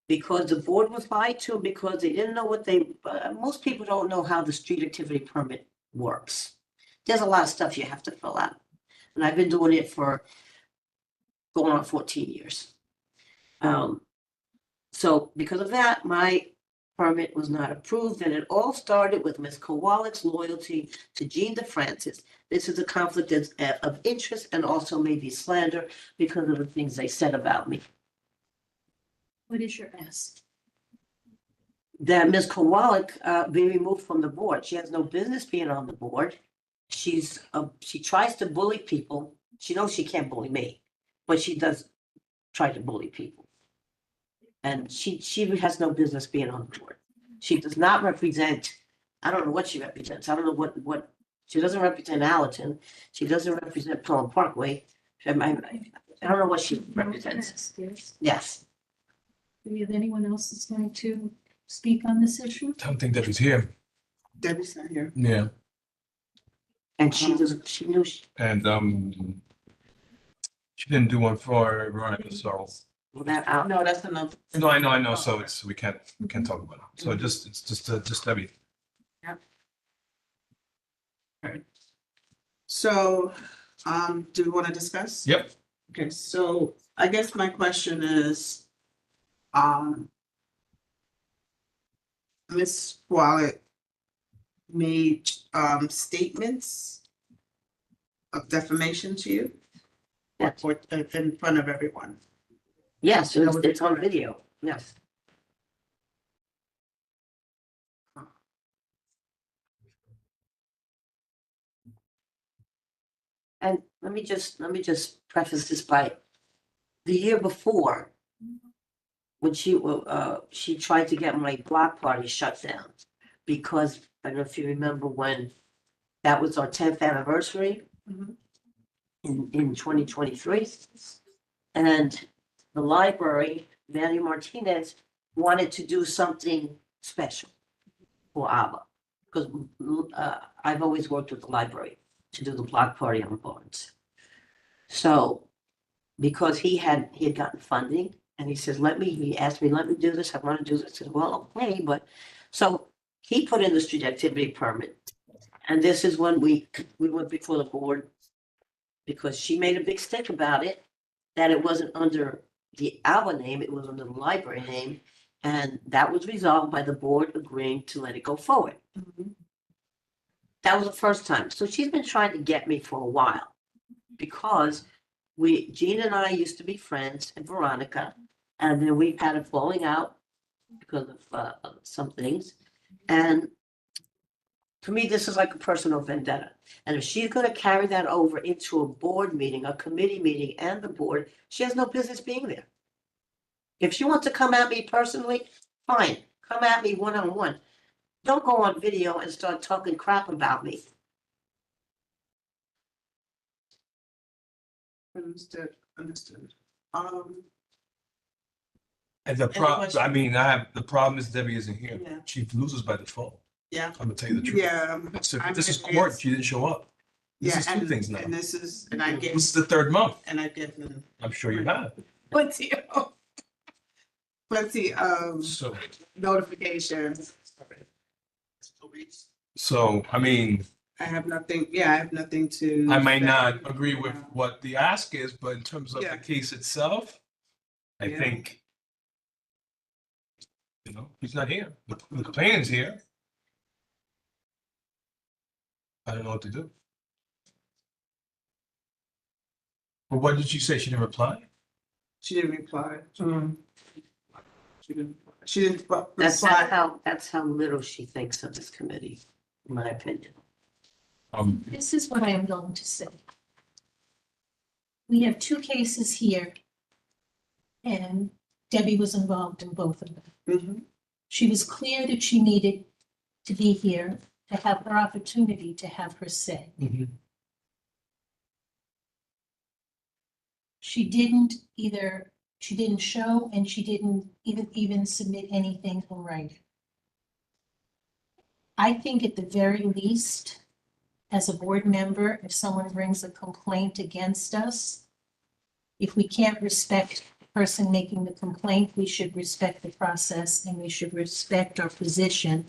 because the board was lied to, because they didn't know most people don't know how the street activity permit works. There's a lot of stuff you have to fill out. And I've been doing it for going on 14 years. So because of that, my permit was not approved, and it all started with Ms. Kowalik's loyalty to Jean DeFrancis. This is a conflict of interest and also maybe slander because of the things they said about me. What is your ask? That Ms. Kowalik be removed from the board. She has no business being on the board. She tries to bully people. She knows she can't bully me, but she does try to bully people. And she has no business being on the board. She does not represent, I don't know what she represents. I don't know what she doesn't represent Allerton. She doesn't represent Pelham Parkway. I don't know what she represents. Yes. Do we have anyone else that's going to speak on this issue? I don't think Debbie's here. Debbie's not here. Yeah. And she knew And she didn't do one for Veronica, so. out. No, that's enough. No, I know. So we can't talk about it. So it's just Debbie. So, do we want to discuss? Yep. Okay, so I guess my question is, Ms. Wallet made statements of defamation to you? Yes. Or in front of everyone? Yes, That was it's on correct. video, yes. And let me just preface this by, the year before, when she tried to get my block party shut down, because, I don't know if you remember when, that was our 10th anniversary Mhm. in 2023. And the library, Manny Martinez, wanted to do something special for ABBA. Because I've always worked with the library to do the block party on Barnes. So, because he had gotten funding, and he says, he asked me, let me do this, I want to do this. I said, well, okay, but, so he put in the street activity permit. And this is when we went before the board, because she made a big stick about it, that it wasn't under the ALBA name, it was under the library name. And that was resolved by the board agreeing to let it go forward. That was the first time. So she's been trying to get me for a while. Because Jean and I used to be friends, and Veronica, and then we've had a falling out because of some things. And to me, this is like a personal vendetta. And if she's gonna carry that over into a board meeting, a committee meeting, and the board, she has no business being there. If she wants to come at me personally, fine, come at me one-on-one. Don't go on video and start talking crap about me. Understood. And the problem, I mean, the problem is Debbie isn't here. Yeah. She loses by default. Yeah. I'm gonna tell you the truth. Yeah. So I if this mean, is court, it's- she didn't show up. This Yeah, is two things now. And this is, and I This get, is the third month. and I get them I'm sure you have. plenty of So, notifications. so, I mean, I have nothing, yeah, I have nothing to. I might say. not agree with what the ask is, but in terms of Yeah. the case itself, I Yeah. think, he's not here. The complainant's here. I don't know what to do. But what did she say? She didn't reply? She didn't reply. She didn't That's reply. how little she thinks of this committee, in my opinion. This is what I am going to say. We have two cases here, and Debbie was involved in both of them. Mhm. She was clear that she needed to be here to have her opportunity to have her say. She didn't show, and she didn't even submit anything in writing. I think at the very least, as a board member, if someone brings a complaint against us, if we can't respect the person making the complaint, we should respect the process and we should respect our position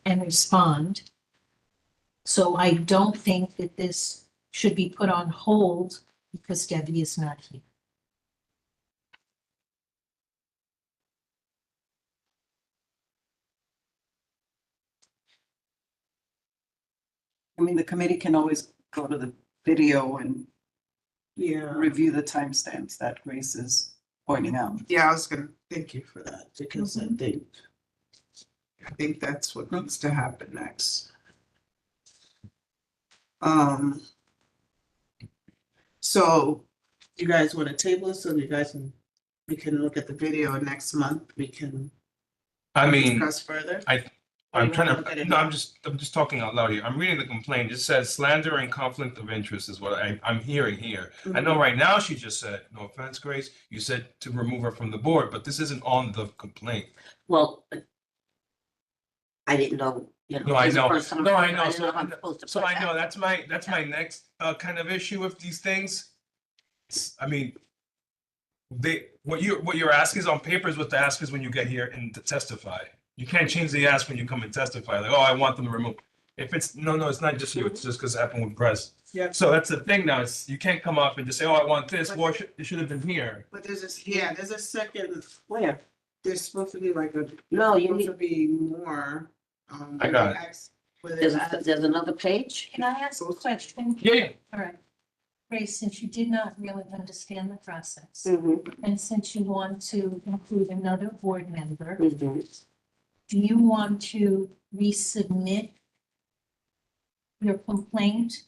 and respond. So I don't think that this should be put on hold because Debbie is not here. I mean, the committee can always go to the video and Yeah. review the timestamps that Grace is pointing out. Yeah, I was gonna thank you for that because I think that's what needs to happen next. So you guys want to table it so you guys we can look at the video and next month we can I mean, discuss further? I'm you trying wanna look at to, it no, now? I'm just talking out loud here. I'm reading the complaint. It says slander and conflict of interest is what I'm hearing here. I know right now she just said, no offense, Grace, you said to remove her from the board, but this isn't on the complaint. Well, I didn't know, No, I she's the know. first time No, I around. know. didn't how I'm supposed to So put I know that. that's my next kind of issue with these things. I mean, what you're asking is on paper is what the ask is when you get here and to testify. You can't change the ask when you come and testify. Like, oh, I want them to remove. If it's no, it's not just you. It's just because it happened with press. Yeah. So that's the thing now. It's you can't come up and just say, oh, I want this. Well, it should have been here. But there's a second, Where? There's supposed to be like a, No, you supposed need, to be more. I got it. there's another page? Can I ask a question? Yeah. All right. Grace, since you did not really understand the process, Mm-hmm. and since you want to include another board member, Mm-hmm. do you want to resubmit your complaint,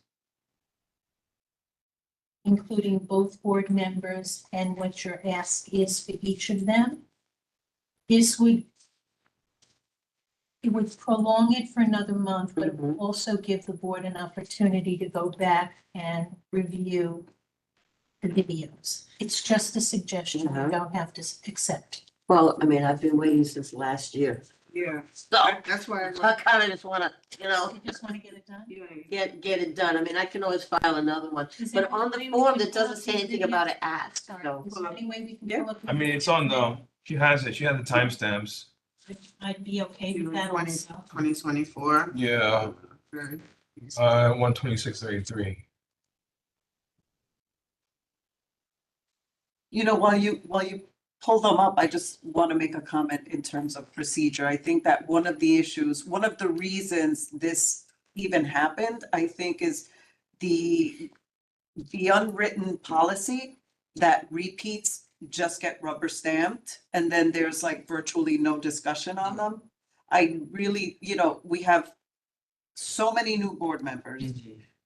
including both board members and what your ask is for each of them? This would, it would prolong it for another month, but it would also give the board an opportunity to go back and review the videos. It's just a suggestion. You don't have to accept. Well, I mean, I've been waiting since last year. Yeah, So that's why. I kind of just want to, You just want to get it done? get it done. I mean, I can always file another one. Is there But on any the way we form, can that doesn't pull say up anything these about videos? an ask, Sorry, so. is there any way we can Yeah. pull up? I mean, it's on the, she has it, she has the timestamps. I'd be okay with that also. 2024. Yeah, Okay. 126.33. You know, while you pull them up, I just want to make a comment in terms of procedure. I think that one of the issues, one of the reasons this even happened, I think, is the unwritten policy that repeats just get rubber stamped, and then there's like virtually no discussion on them. I really, we have so many new board members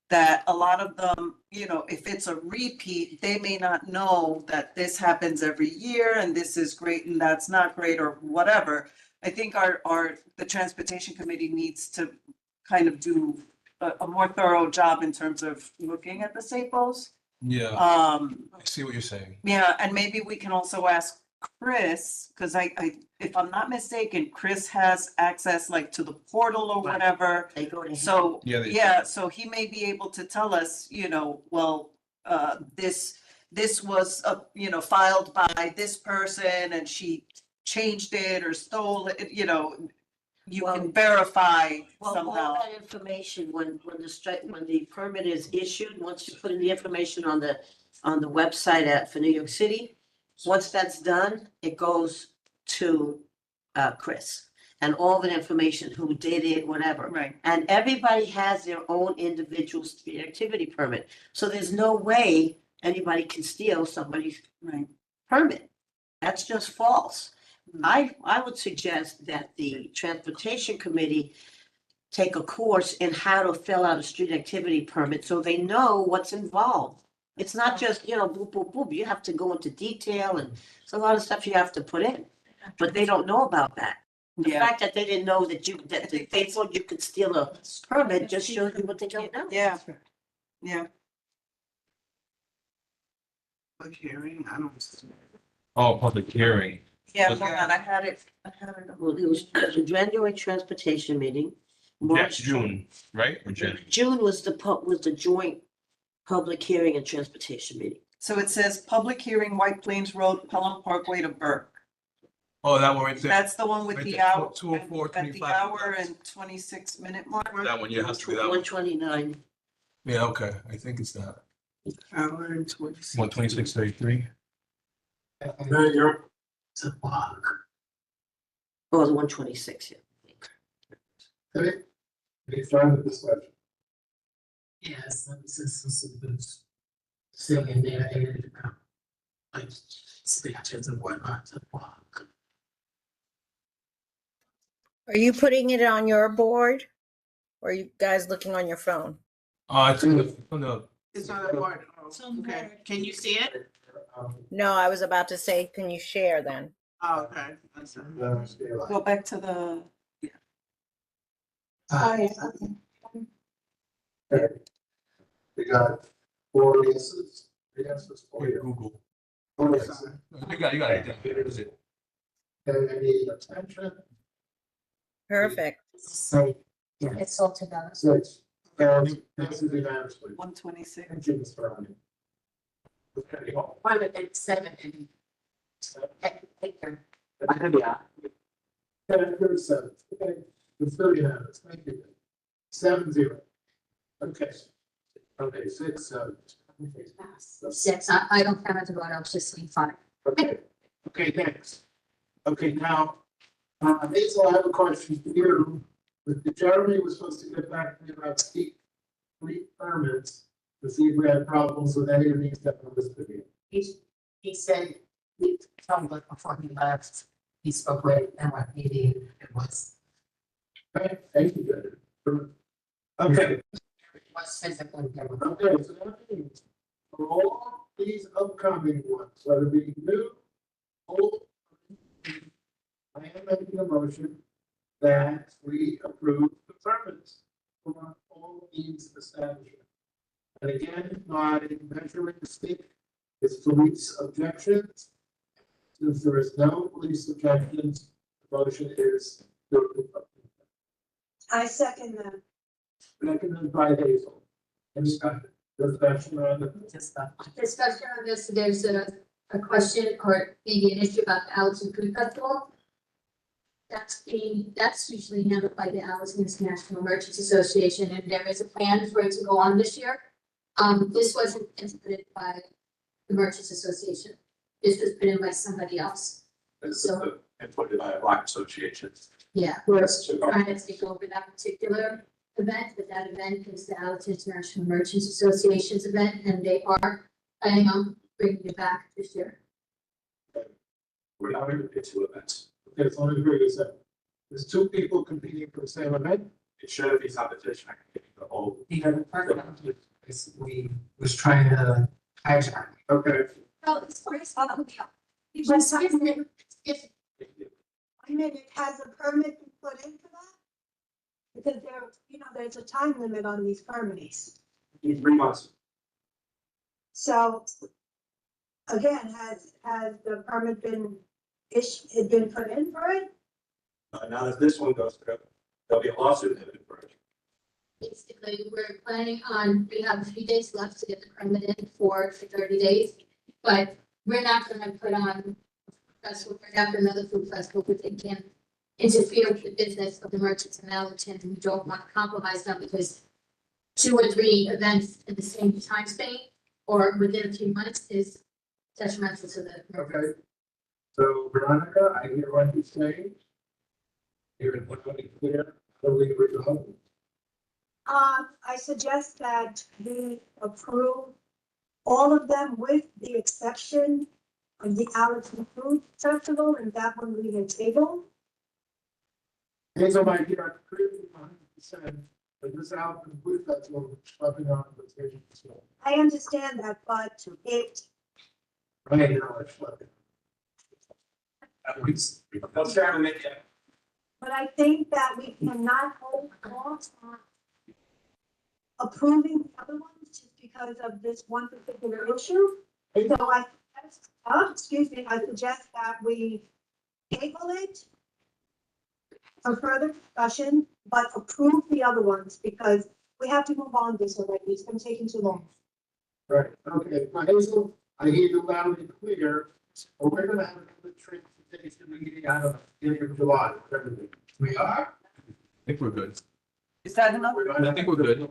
that a lot of them, if it's a repeat, they may not know that this happens every year and this is great and that's not great or whatever. I think the transportation committee needs to kind of do a more thorough job in terms of looking at the SAPOs. Yeah, I see what you're saying. Yeah, and maybe we can also ask Chris, because if I'm not mistaken, Chris has access like to the portal or whatever. They go to him. So, Yeah, they do. yeah, so he may be able to tell us, well, this was, filed by this person and she changed it or stole it, you can verify Well, all somehow. that information, when the permit is issued, once you put in the information on the website for New York City, once that's done, it goes to Chris. And all the information, who did it, whatever. Right. And everybody has their own individual street activity permit. So there's no way anybody can steal somebody's Right. permit. That's just false. I would suggest that the transportation committee take a course in how to fill out a street activity permit so they know what's involved. It's not just, boop, boop, boop. You have to go into detail and it's a lot of stuff you have to put in. But they don't know about that. The Yeah. fact that they didn't know that they thought you could steal a permit just shows you what they don't know. Yeah. Yeah. Public hearing, I don't. Oh, public hearing. Yeah, Okay. hold on, I had it. Well, it was a January transportation meeting. That's June, right? Or January? June was the joint public hearing and transportation meeting. So it says public hearing, White Plains Road, Pelham Parkway to Burke. Oh, that one right there. That's the one with Right the there, hour, 204, at the 25. hour and 26-minute mark. That one, yeah, has to be that one. 129. Yeah, okay, I think it's that. Hour and 26. 126.33. It's a block. Oh, it was 126, yeah. Any further discussion? Yes, since it's still in there, and like statues and whatnot to block. Are you putting it on your board? Or are you guys looking on your phone? It's on the, It's on the board. It's on the Okay, board. can you see it? No, I was about to say, can you share then? Oh, okay. That's it. Go back to the, We got 4 yeses, 3 yeses, 4 yeses. Google. 4 yeses. You got it. That is it. Any attention? Perfect. It's all together. 6. Carries unanimously. 126. Thank you, Ms. Brown. Okay, well, 107. yeah. 37. Okay, it's still unanimous. Thank you. 7-0. Okay. Okay, 6, 7. Okay. 6, I don't have it to vote, I was just saying 5. Okay, okay, next. Okay, now, Hazel, I have a question for you. Jeremy was supposed to get back to me about state street permits to see if we had problems with any of these that were listed here. He said, we told him before he left, he spoke with NYPD, it was, Okay, thank you, Judge. Okay, it was physically there. okay, so that means for all these upcoming ones, whether it be new, old, I am making a motion that we approve the permits for all these establishments. And again, my measuring stick is police objections. Since there is no police objections, the motion is to approve. I second that. Seconded by Hazel. Any discussion on the? Just Discussion on this, there's a question or maybe an issue about the Allison Food Festival. That's usually handled by the Allison International Merchants Association, and there is a plan for it to go on this year. This wasn't inputted by the Merchants Association. This was put in by somebody else. So, Inputted by a block association. yeah, we're trying to take over that particular event, but that event is the Allison International Merchants Association's event, and they are planning on bringing it back this year. We're not going to get two events. Okay, so let me agree with that. There's two people competing for the same event. It should be competition. I can get the whole. we was trying to hijack. Okay. Well, it's first, if I mean, it has a permit to put in for that? Because there, there's a time limit on these permits. 3 months. So, again, has the permit been been put in for it? Now that this one goes through, there'll be a lawsuit headed for it. basically, we're planning on, we have a few days left to get the permit in for 30 days. But we're not gonna put on a festival, we're not another food festival, because it can interfere with the business of the merchants in Allenton, and we don't want to compromise them, because 2 or 3 events in the same time span or within a few months is detrimental to the. Okay. So Veronica, I hear what you're saying. You're in what clear, totally resolved. I suggest that we approve all of them with the exception of the Allison Food Festival, and that one we can table. Hazel, my dear, I agree with you 100%, but this album with that's what we're talking on the station. So, I understand that, but it, right, you know, it's flooded. Let's try to make it. but I think that we cannot hold off on approving the other ones just because of this one particular issue. And so I suggest that we table it for further discussion, but approve the other ones because we have to move on this already. It's been taking too long. Right, okay, now Hazel, I hear you loud and clear, but we're gonna have another transportation meeting out of beginning of July. We are? I think we're good. Is that enough? I think we're good.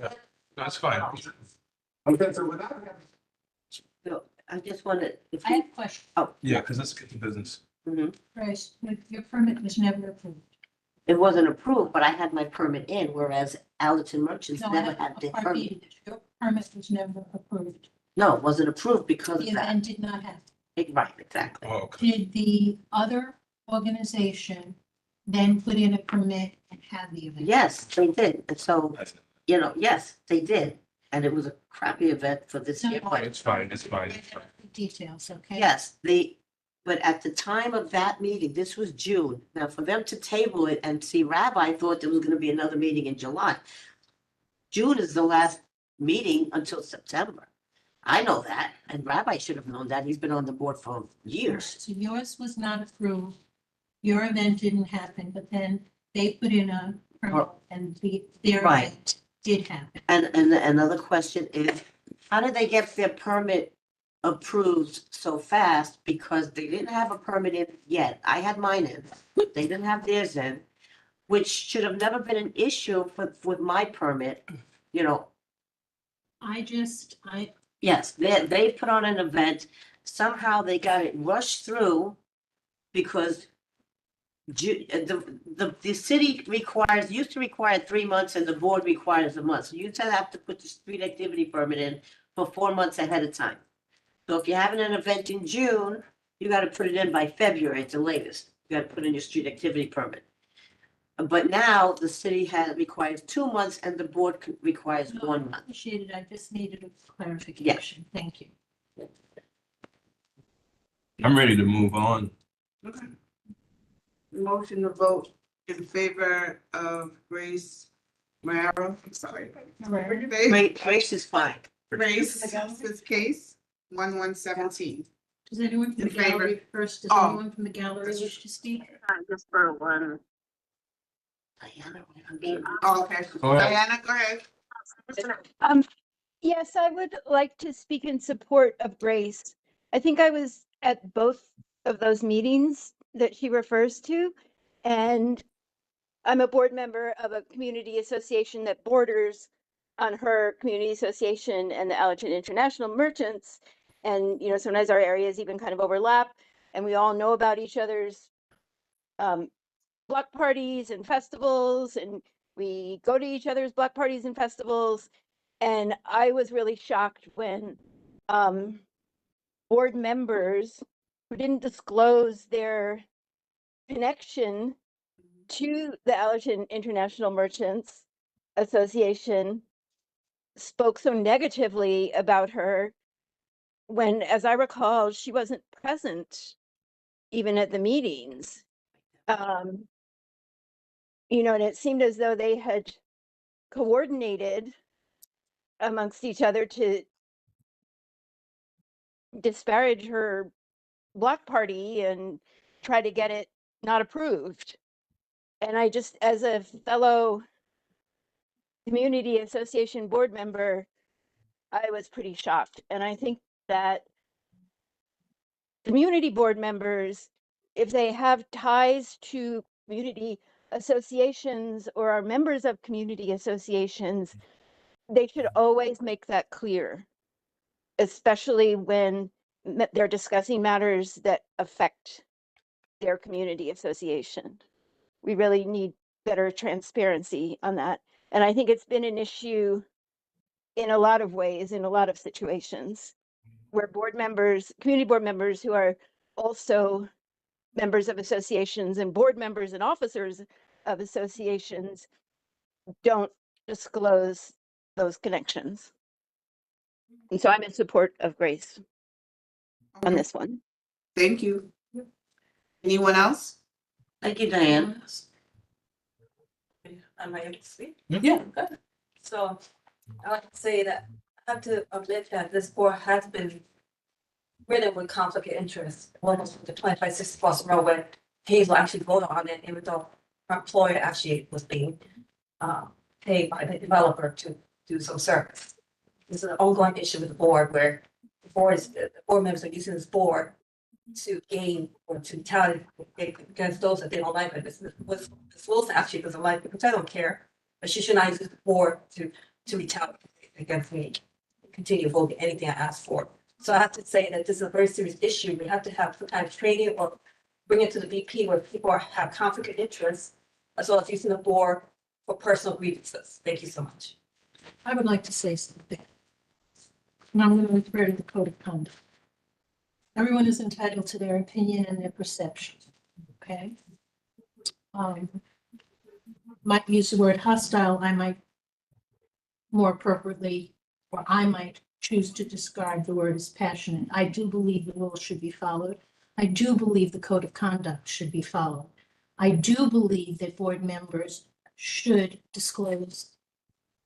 Yeah, that's fine. Okay, so without having So I just wanted, if I we, have a question. Yeah, because let's get to business. First, your permit was never approved. it wasn't approved, but I had my permit in, whereas Allerton Merchants No, I never have had a their part permit. B, your permit was never approved. No, it wasn't approved because The of that. event did not happen. Right, exactly. Oh, okay. Did the other organization then put in a permit and have the event? Yes, they did. And so, yes, they did. And it was a crappy event for this No, year. no, But It's fine, it's fine. Details, okay? yes, but at the time of that meeting, this was June. Now, for them to table it and see Rabbi thought there was going to be another meeting in July. June is the last meeting until September. I know that, and Rabbi should have known that. He's been on the board for years. So yours was not approved, your event didn't happen, but then they put in a permit and their Right. event did happen. And another question is, how did they get their permit approved so fast? Because they didn't have a permit in yet. I had mine in. They didn't have theirs in, which should have never been an issue with my permit, Yes, they put on an event. Somehow they got it rushed through. because the city requires, used to require 3 months and the board requires a month. So you have to put the street activity permit in for 4 months ahead of time. So if you're having an event in June, you gotta put it in by February at the latest. You gotta put in your street activity permit. But now the city requires 2 months and the board requires No, 1 month. Appreciate it. I just needed a clarification. Thank you. I'm ready to move on. Okay. Motion to vote in favor of Grace Marrero, I'm sorry. Grace is fine. Grace's case, 1117. Does anyone from In the favor. gallery first, does Oh. anyone from the gallery wish to speak? Just for one. Diana, Oh, okay. Go ahead. Diana, go ahead. Yes, I would like to speak in support of Grace. I think I was at both of those meetings that she refers to, and I'm a board member of a community association that borders on her community association and the Allerton International Merchants. And, you know, sometimes our areas even kind of overlap, and we all know about each other's block parties and festivals, and we go to each other's block parties and festivals. And I was really shocked when board members who didn't disclose their connection to the Allerton International Merchants Association spoke so negatively about her when, as I recall, she wasn't present even at the meetings. You know, and it seemed as though they had coordinated amongst each other to disparage her block party and try to get it not approved. And I just, as a fellow community association board member, I was pretty shocked. And I think that community board members, if they have ties to community associations or are members of community associations, they should always make that clear, especially when they're discussing matters that affect their community association. We really need better transparency on that. And I think it's been an issue in a lot of ways, in a lot of situations, where board members, community board members who are also members of associations and board members and officers of associations don't disclose those connections. And so I'm in support of Grace on this one. Thank you. Anyone else? Thank you, Diane. Am I able to speak? Yeah. Good. So I like to say that I have to admit that this board has been ridden with conflict of interest, almost the 2560 Boston Road, where Hazel actually voted on it, even though her employer actually was being paid by the developer to do some service. This is an ongoing issue with the board where the board members are using this board to gain or to retaliate against those that they don't like. But Ms. Wilson actually doesn't like it, which I don't care. But she should not use the board to retaliate against me, continue voting anything I ask for. So I have to say that this is a very serious issue. We have to have some kind of training or bring it to the VP where people have conflict of interest, as well as using the board for personal grievances. Thank you so much. I would like to say something. And I'm going to refer to the code of conduct. Everyone is entitled to their opinion and their perception, okay? Might use the word hostile, I might more appropriately, or I might choose to describe the word as passionate. I do believe the rules should be followed. I do believe the code of conduct should be followed. I do believe that board members should disclose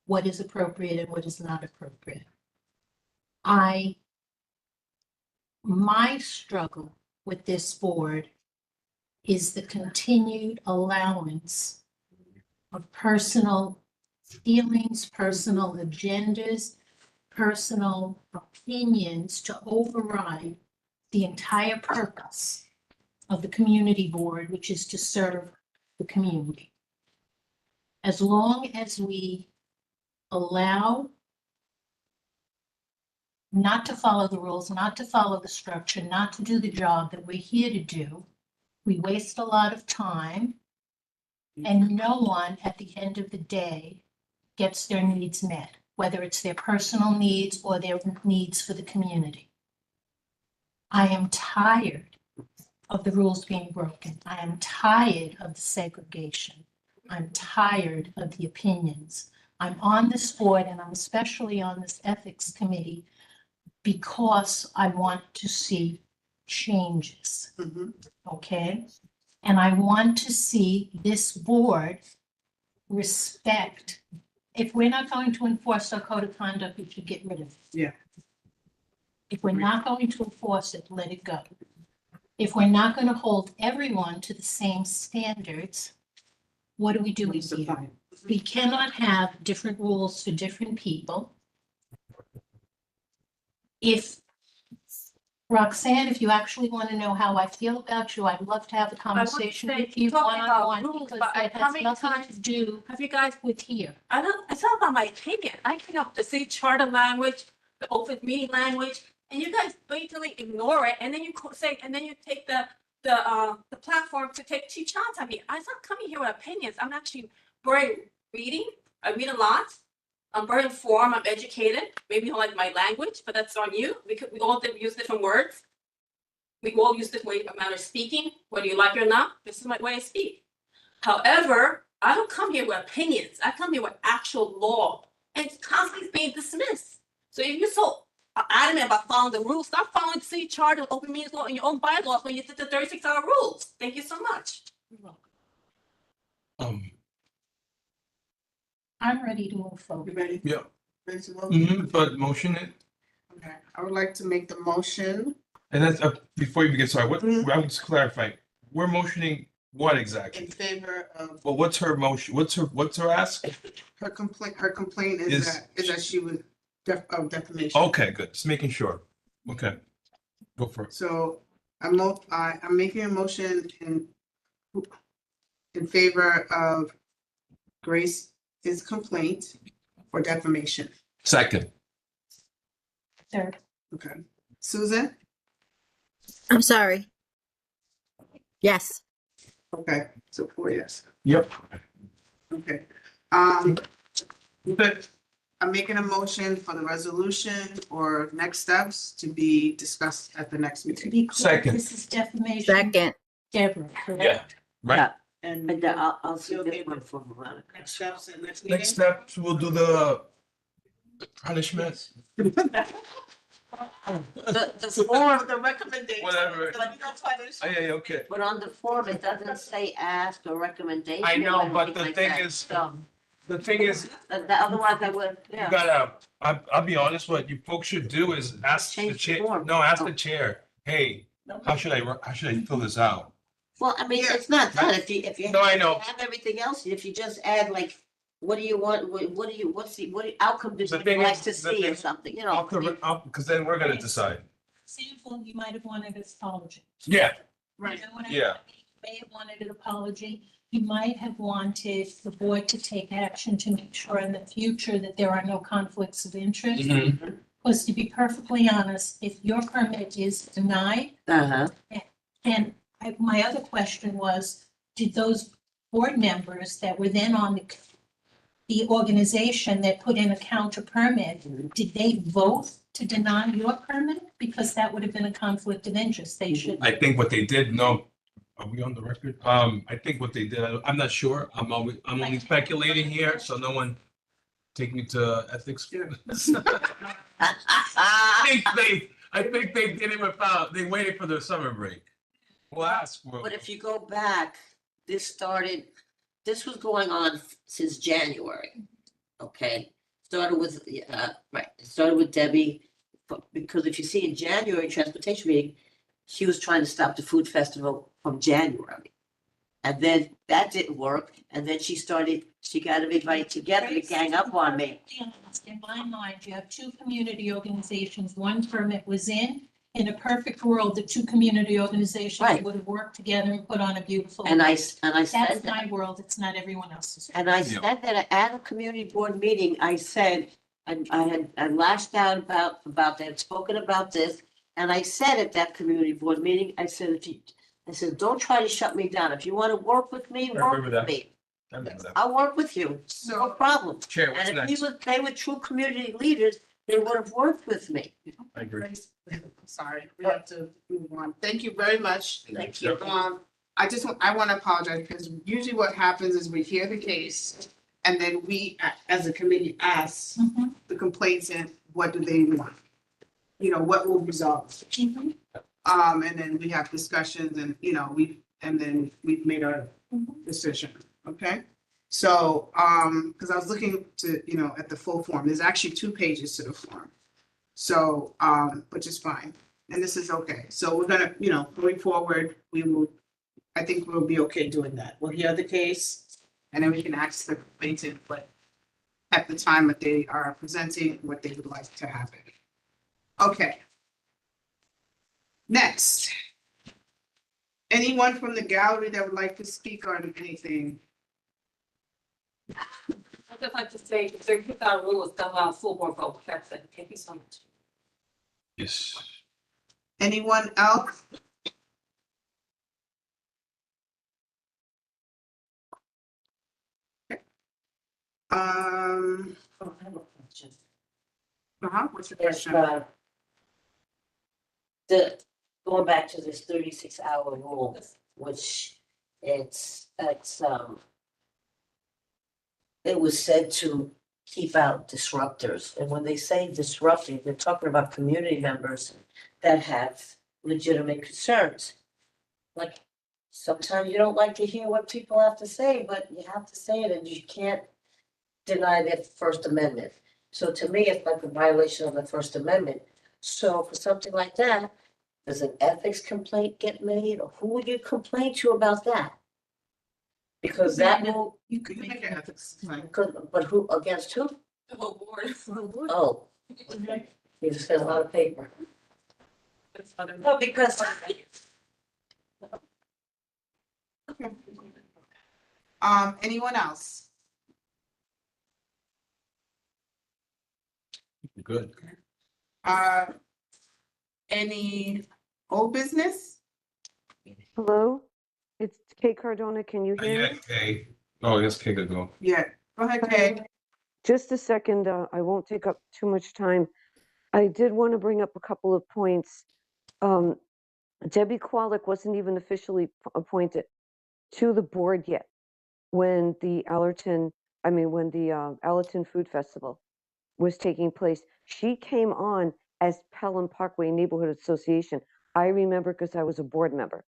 what is appropriate and what is not appropriate. My struggle with this board is the continued allowance of personal feelings, personal agendas, personal opinions to override the entire purpose of the community board, which is to serve the community. As long as we allow not to follow the rules, not to follow the structure, not to do the job that we're here to do, We waste a lot of time, and no one at the end of the day gets their needs met, whether it's their personal needs or their needs for the community. I am tired of the rules being broken. I am tired of the segregation. I'm tired of the opinions. I'm on this board, and I'm especially on this ethics committee because I want to see changes. Okay? And I want to see this board respect. If we're not going to enforce our code of conduct, we should get rid of it. Yeah. If we're not going to enforce it, let it go. If we're not going to hold everyone to the same standards, what are we doing here? We cannot have different rules for different people. If Roxanne, if you actually want to know how I feel about you, I'd love to have a conversation say, with you talking about one-on-one rules, because but that how has many nothing to times do have you guys, with here. it's not about my opinion. I came up the city charter language, the open meeting language, and you guys blatantly ignore it, and then you say, and then you take the platform to take cheap shots at me. I'm not coming here with opinions. I'm actually very reading. I read a lot. I'm very informed. I'm educated. Maybe you don't like my language, but that's on you. We all use different words. We all use different way of manner of speaking, whether you like it or not. This is my way I speak. However, I don't come here with opinions. I come here with actual law, and it's constantly being dismissed. So if you're so adamant about following the rules, stop following the city charter, open meetings law, and your own bylaws when you did the 36-hour rules. Thank you so much. I'm ready to move forward. You ready? Yeah. Ready to vote? But motion it, Okay, I would like to make the motion and that's, before you begin, sorry, what, Mhm. I'm just clarifying, we're motioning what exactly? in favor of Well, what's her motion, what's her ask? her complaint. Her complaint Is- is that she was defamation. Okay, good, just making sure. Okay, go for it. So I'm making a motion in favor of Grace's complaint for defamation. Second. Third. Okay. Susan? I'm sorry. Yes. Okay, so 4 yes. Yep. Okay. I'm making a motion for the resolution or next steps to be discussed at the next To meeting. be clear, Second. this is defamation. Second. Deborah, correct? Yeah, right. Yeah, And and I'll see Okay. this one for Veronica. next steps at next meeting? Next steps, we'll do the punishment. The form, The recommendation. Whatever. Like, that's why there's- Oh, yeah, okay. but on the form, it doesn't say ask or recommendation. I know, or but anything the like thing that. is- So, The thing is, otherwise I would, you yeah. gotta, I'll be honest, what you folks should do is ask the Change the chair, form. no, ask the Oh. chair, hey, how should I fill this out? Well, I mean, Yeah. it's not that, if you. No, I know. Have everything else, if you just add like, what do you want, what do you, what's the outcome did The you thing like is- to the see or thing- something, you know? Because then we're gonna decide. Example, you might have wanted an apology. Yeah, Right. You know what I Yeah. mean? You may have wanted an apology. You might have wanted the board to take action to make sure in the future that there are no conflicts of interest. Mhm. Because to be perfectly honest, if your permit is denied, Uh-huh. and my other question was, did those board members that were then on the organization that put in a counter permit, did they vote to deny your permit? Because that would have been a conflict of interest. They should. I think what they did, no, are we on the record? I think what they did, I'm not sure, I'm only speculating here, so no one take me to ethics. I think they did it without, they waited for the summer break. We'll ask. But if you go back, this was going on since January. Okay, started with, right, it started with Debbie, because if you see in January transportation meeting, she was trying to stop the food festival from January. And then that didn't work, and then she got everybody together to gang up on me. In my mind, you have two community organizations, one permit was in a perfect world, the two community organizations Right. would have worked together and put on a beautiful. And I event. said That's that. my world, it's not everyone else's. And I said that at a community board meeting, I said, and I lashed out about that, spoken about this. And I said at that community board meeting, I said, I said, don't try to shut me down. If you want to work with me, I work remember with that. me. I remember that. I'll work with you, no So, problem. Chair, what's And if next? they were true community leaders, they would have worked with me. I agree. sorry, we have to move on. Thank you very much. Thank you. I want to apologize because usually what happens is we hear the case and then we, as a committee, ask the complainant, what do they want? You know, what will resolve? And then we have discussions and, you know, then we've made our decision, okay? So, because I was looking to, you know, at the full form, there's actually 2 pages to the form. So, which is fine, and this is okay. So we're gonna, you know, going forward, I think we'll be okay doing that. We'll hear the case, and then we can ask the complainant, but at the time that they are presenting, what they would like to happen. Okay. Next. Anyone from the gallery that would like to speak on anything? I'd just like to say, if they put out rules, they'll allow full board vote. That's it. Thank you so much. Yes. Anyone else? Oh, I have a question. What's your If, question? going back to this 36-hour rule, which it was said to keep out disruptors. And when they say disrupting, they're talking about community members that have legitimate concerns. Like, sometimes you don't like to hear what people have to say, but you have to say it and you can't deny their First Amendment. So to me, it's like a violation of the First Amendment. So for something like that, does an ethics complaint get made, or who would you complain to about that? Because that will, You could make an ethics complaint. but who, against who? The whole board. Oh, you just got a lot of paper. No, because Anyone else? Good. Any old business? Hello, it's Kay Cardona. Can you hear Yeah, me? okay. Oh, I guess Kay could go. Yeah, go ahead, Kay. Just a second, I won't take up too much time. I did want to bring up a couple of points. Debbie Kwolek wasn't even officially appointed to the board yet when the Allerton Food Festival was taking place. She came on as Pelham Parkway Neighborhood Association. I remember because I was a board member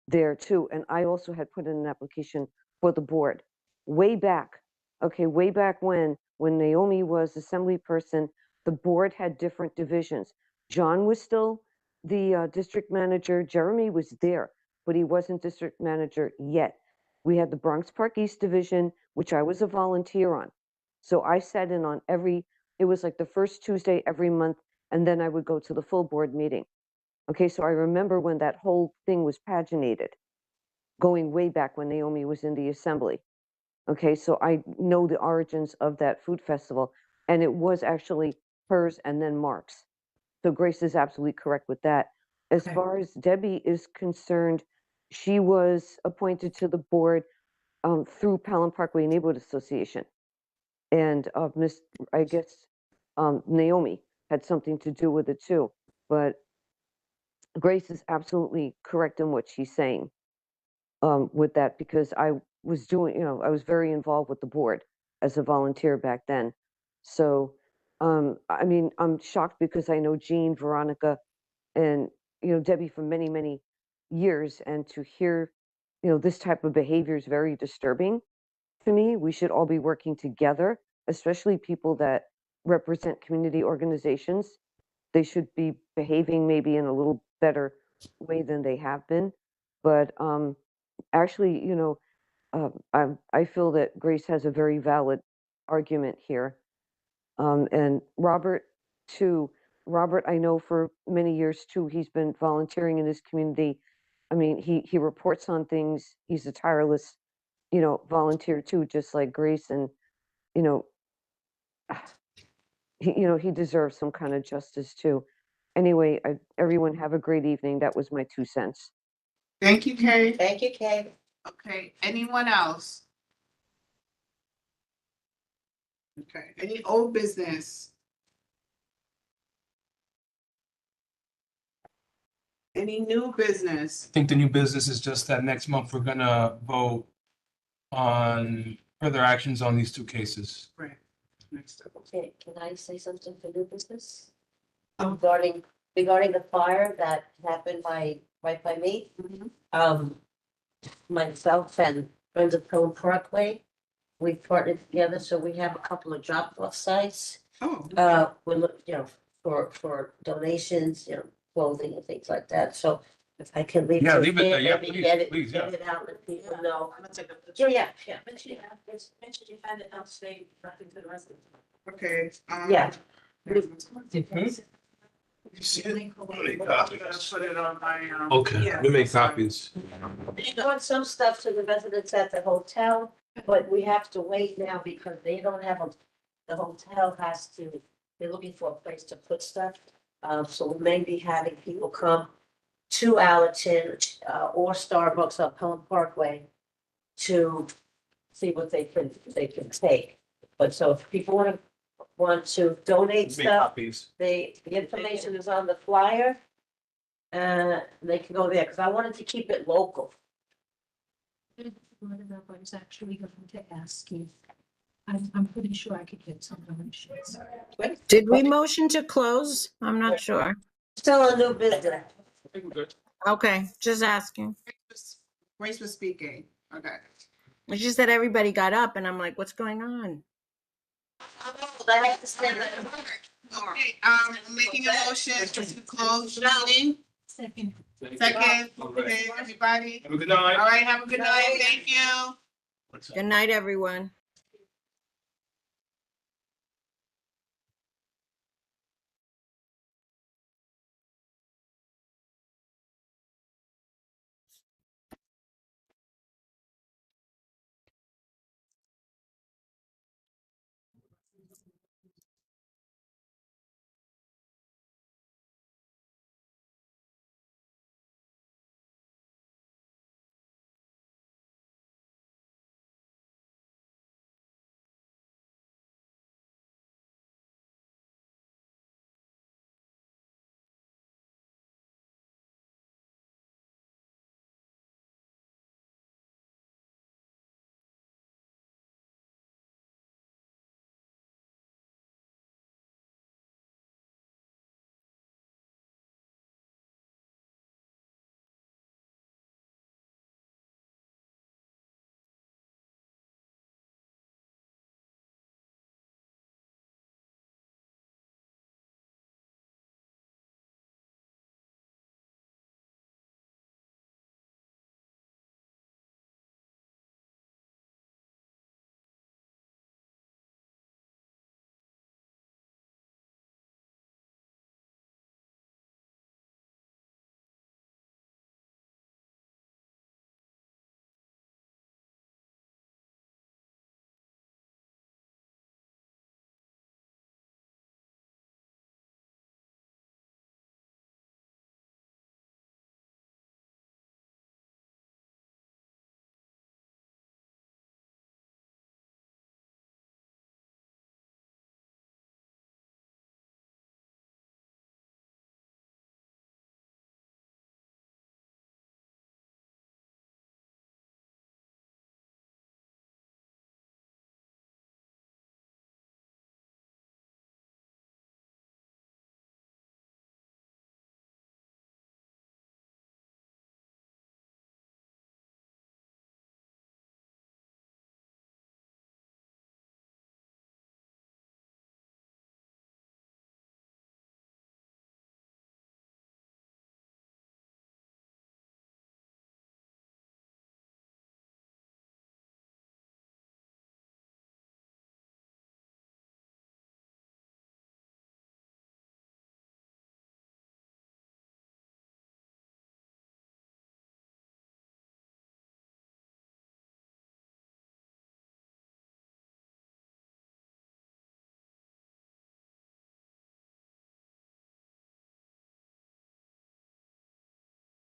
there too, and I also had put in an application for the board way back. Okay, way back when Naomi was assembly person, the board had different divisions. John was still the district manager. Jeremy was there, but he wasn't district manager yet. We had the Bronx Park East division, which I was a volunteer on. So I sat in on it was like the first Tuesday every month, and then I would go to the full board meeting. Okay, so I remember when that whole thing was paginated, going way back when Naomi was in the assembly. Okay, so I know the origins of that food festival, and it was actually hers and then Mark's. So Grace is absolutely correct with that. As Okay. far as Debbie is concerned, she was appointed to the board through Pelham Parkway Neighborhood Association. And I guess Naomi had something to do with it too. But Grace is absolutely correct in what she's saying with that, because I was I was very involved with the board as a volunteer back then. So, I mean, I'm shocked because I know Jean, Veronica, and, Debbie for many, many years. And to hear, this type of behavior is very disturbing to me. We should all be working together, especially people that represent community organizations. They should be behaving maybe in a little better way than they have been. But actually, I feel that Grace has a very valid argument here. And Robert, too. Robert, I know for many years, too, he's been volunteering in his community. I mean, he reports on things. He's a tireless, volunteer, too, just like Grace. And, you know, he deserves some kind of justice, too. Anyway, everyone have a great evening. That was my 2 cents. Thank you, Kay. Thank you, Kay. Okay, anyone else? Okay, any old business? Any new business? I think the new business is just that next month we're gonna vote on further actions on these two cases. Right. Next up. Okay, can I say something for new business? Regarding the fire that happened right by me. Myself and friends of Pelham Parkway, we partnered together, so we have a couple of drop-off sites. Oh. We're looking, for donations, clothing and things like that, so if I can leave. Yeah, it leave it there. there, Yeah, maybe please, get it- please, yeah. Get it out, let people know. I'm gonna take a Yeah, yeah. Mention you had it outside, nothing to the rest of it. Okay. Yeah. I'm gonna put it on my, Okay, yeah, we make sorry. copies. They want some stuff to the residents at the hotel, but we have to wait now because they don't have the hotel has to, they're looking for a place to put stuff. So we may be having people come to Allerton, or Starbucks on Pelham Parkway to see what they can take. But so if people want to donate Make stuff, copies. the information is on the flyer. They can go there, because I wanted to keep it local. What about what is actually going to ask you? I'm pretty sure I could get some donations. Did we motion to close? I'm not sure. Still a new business. Okay, just asking. Grace was speaking. Okay. It's just that everybody got up and I'm like, what's going on? I have to say that. Okay, making a motion to close the meeting. Second. Second, okay, everybody. Have a good night. All right, have a good night. Thank you. Good night, everyone.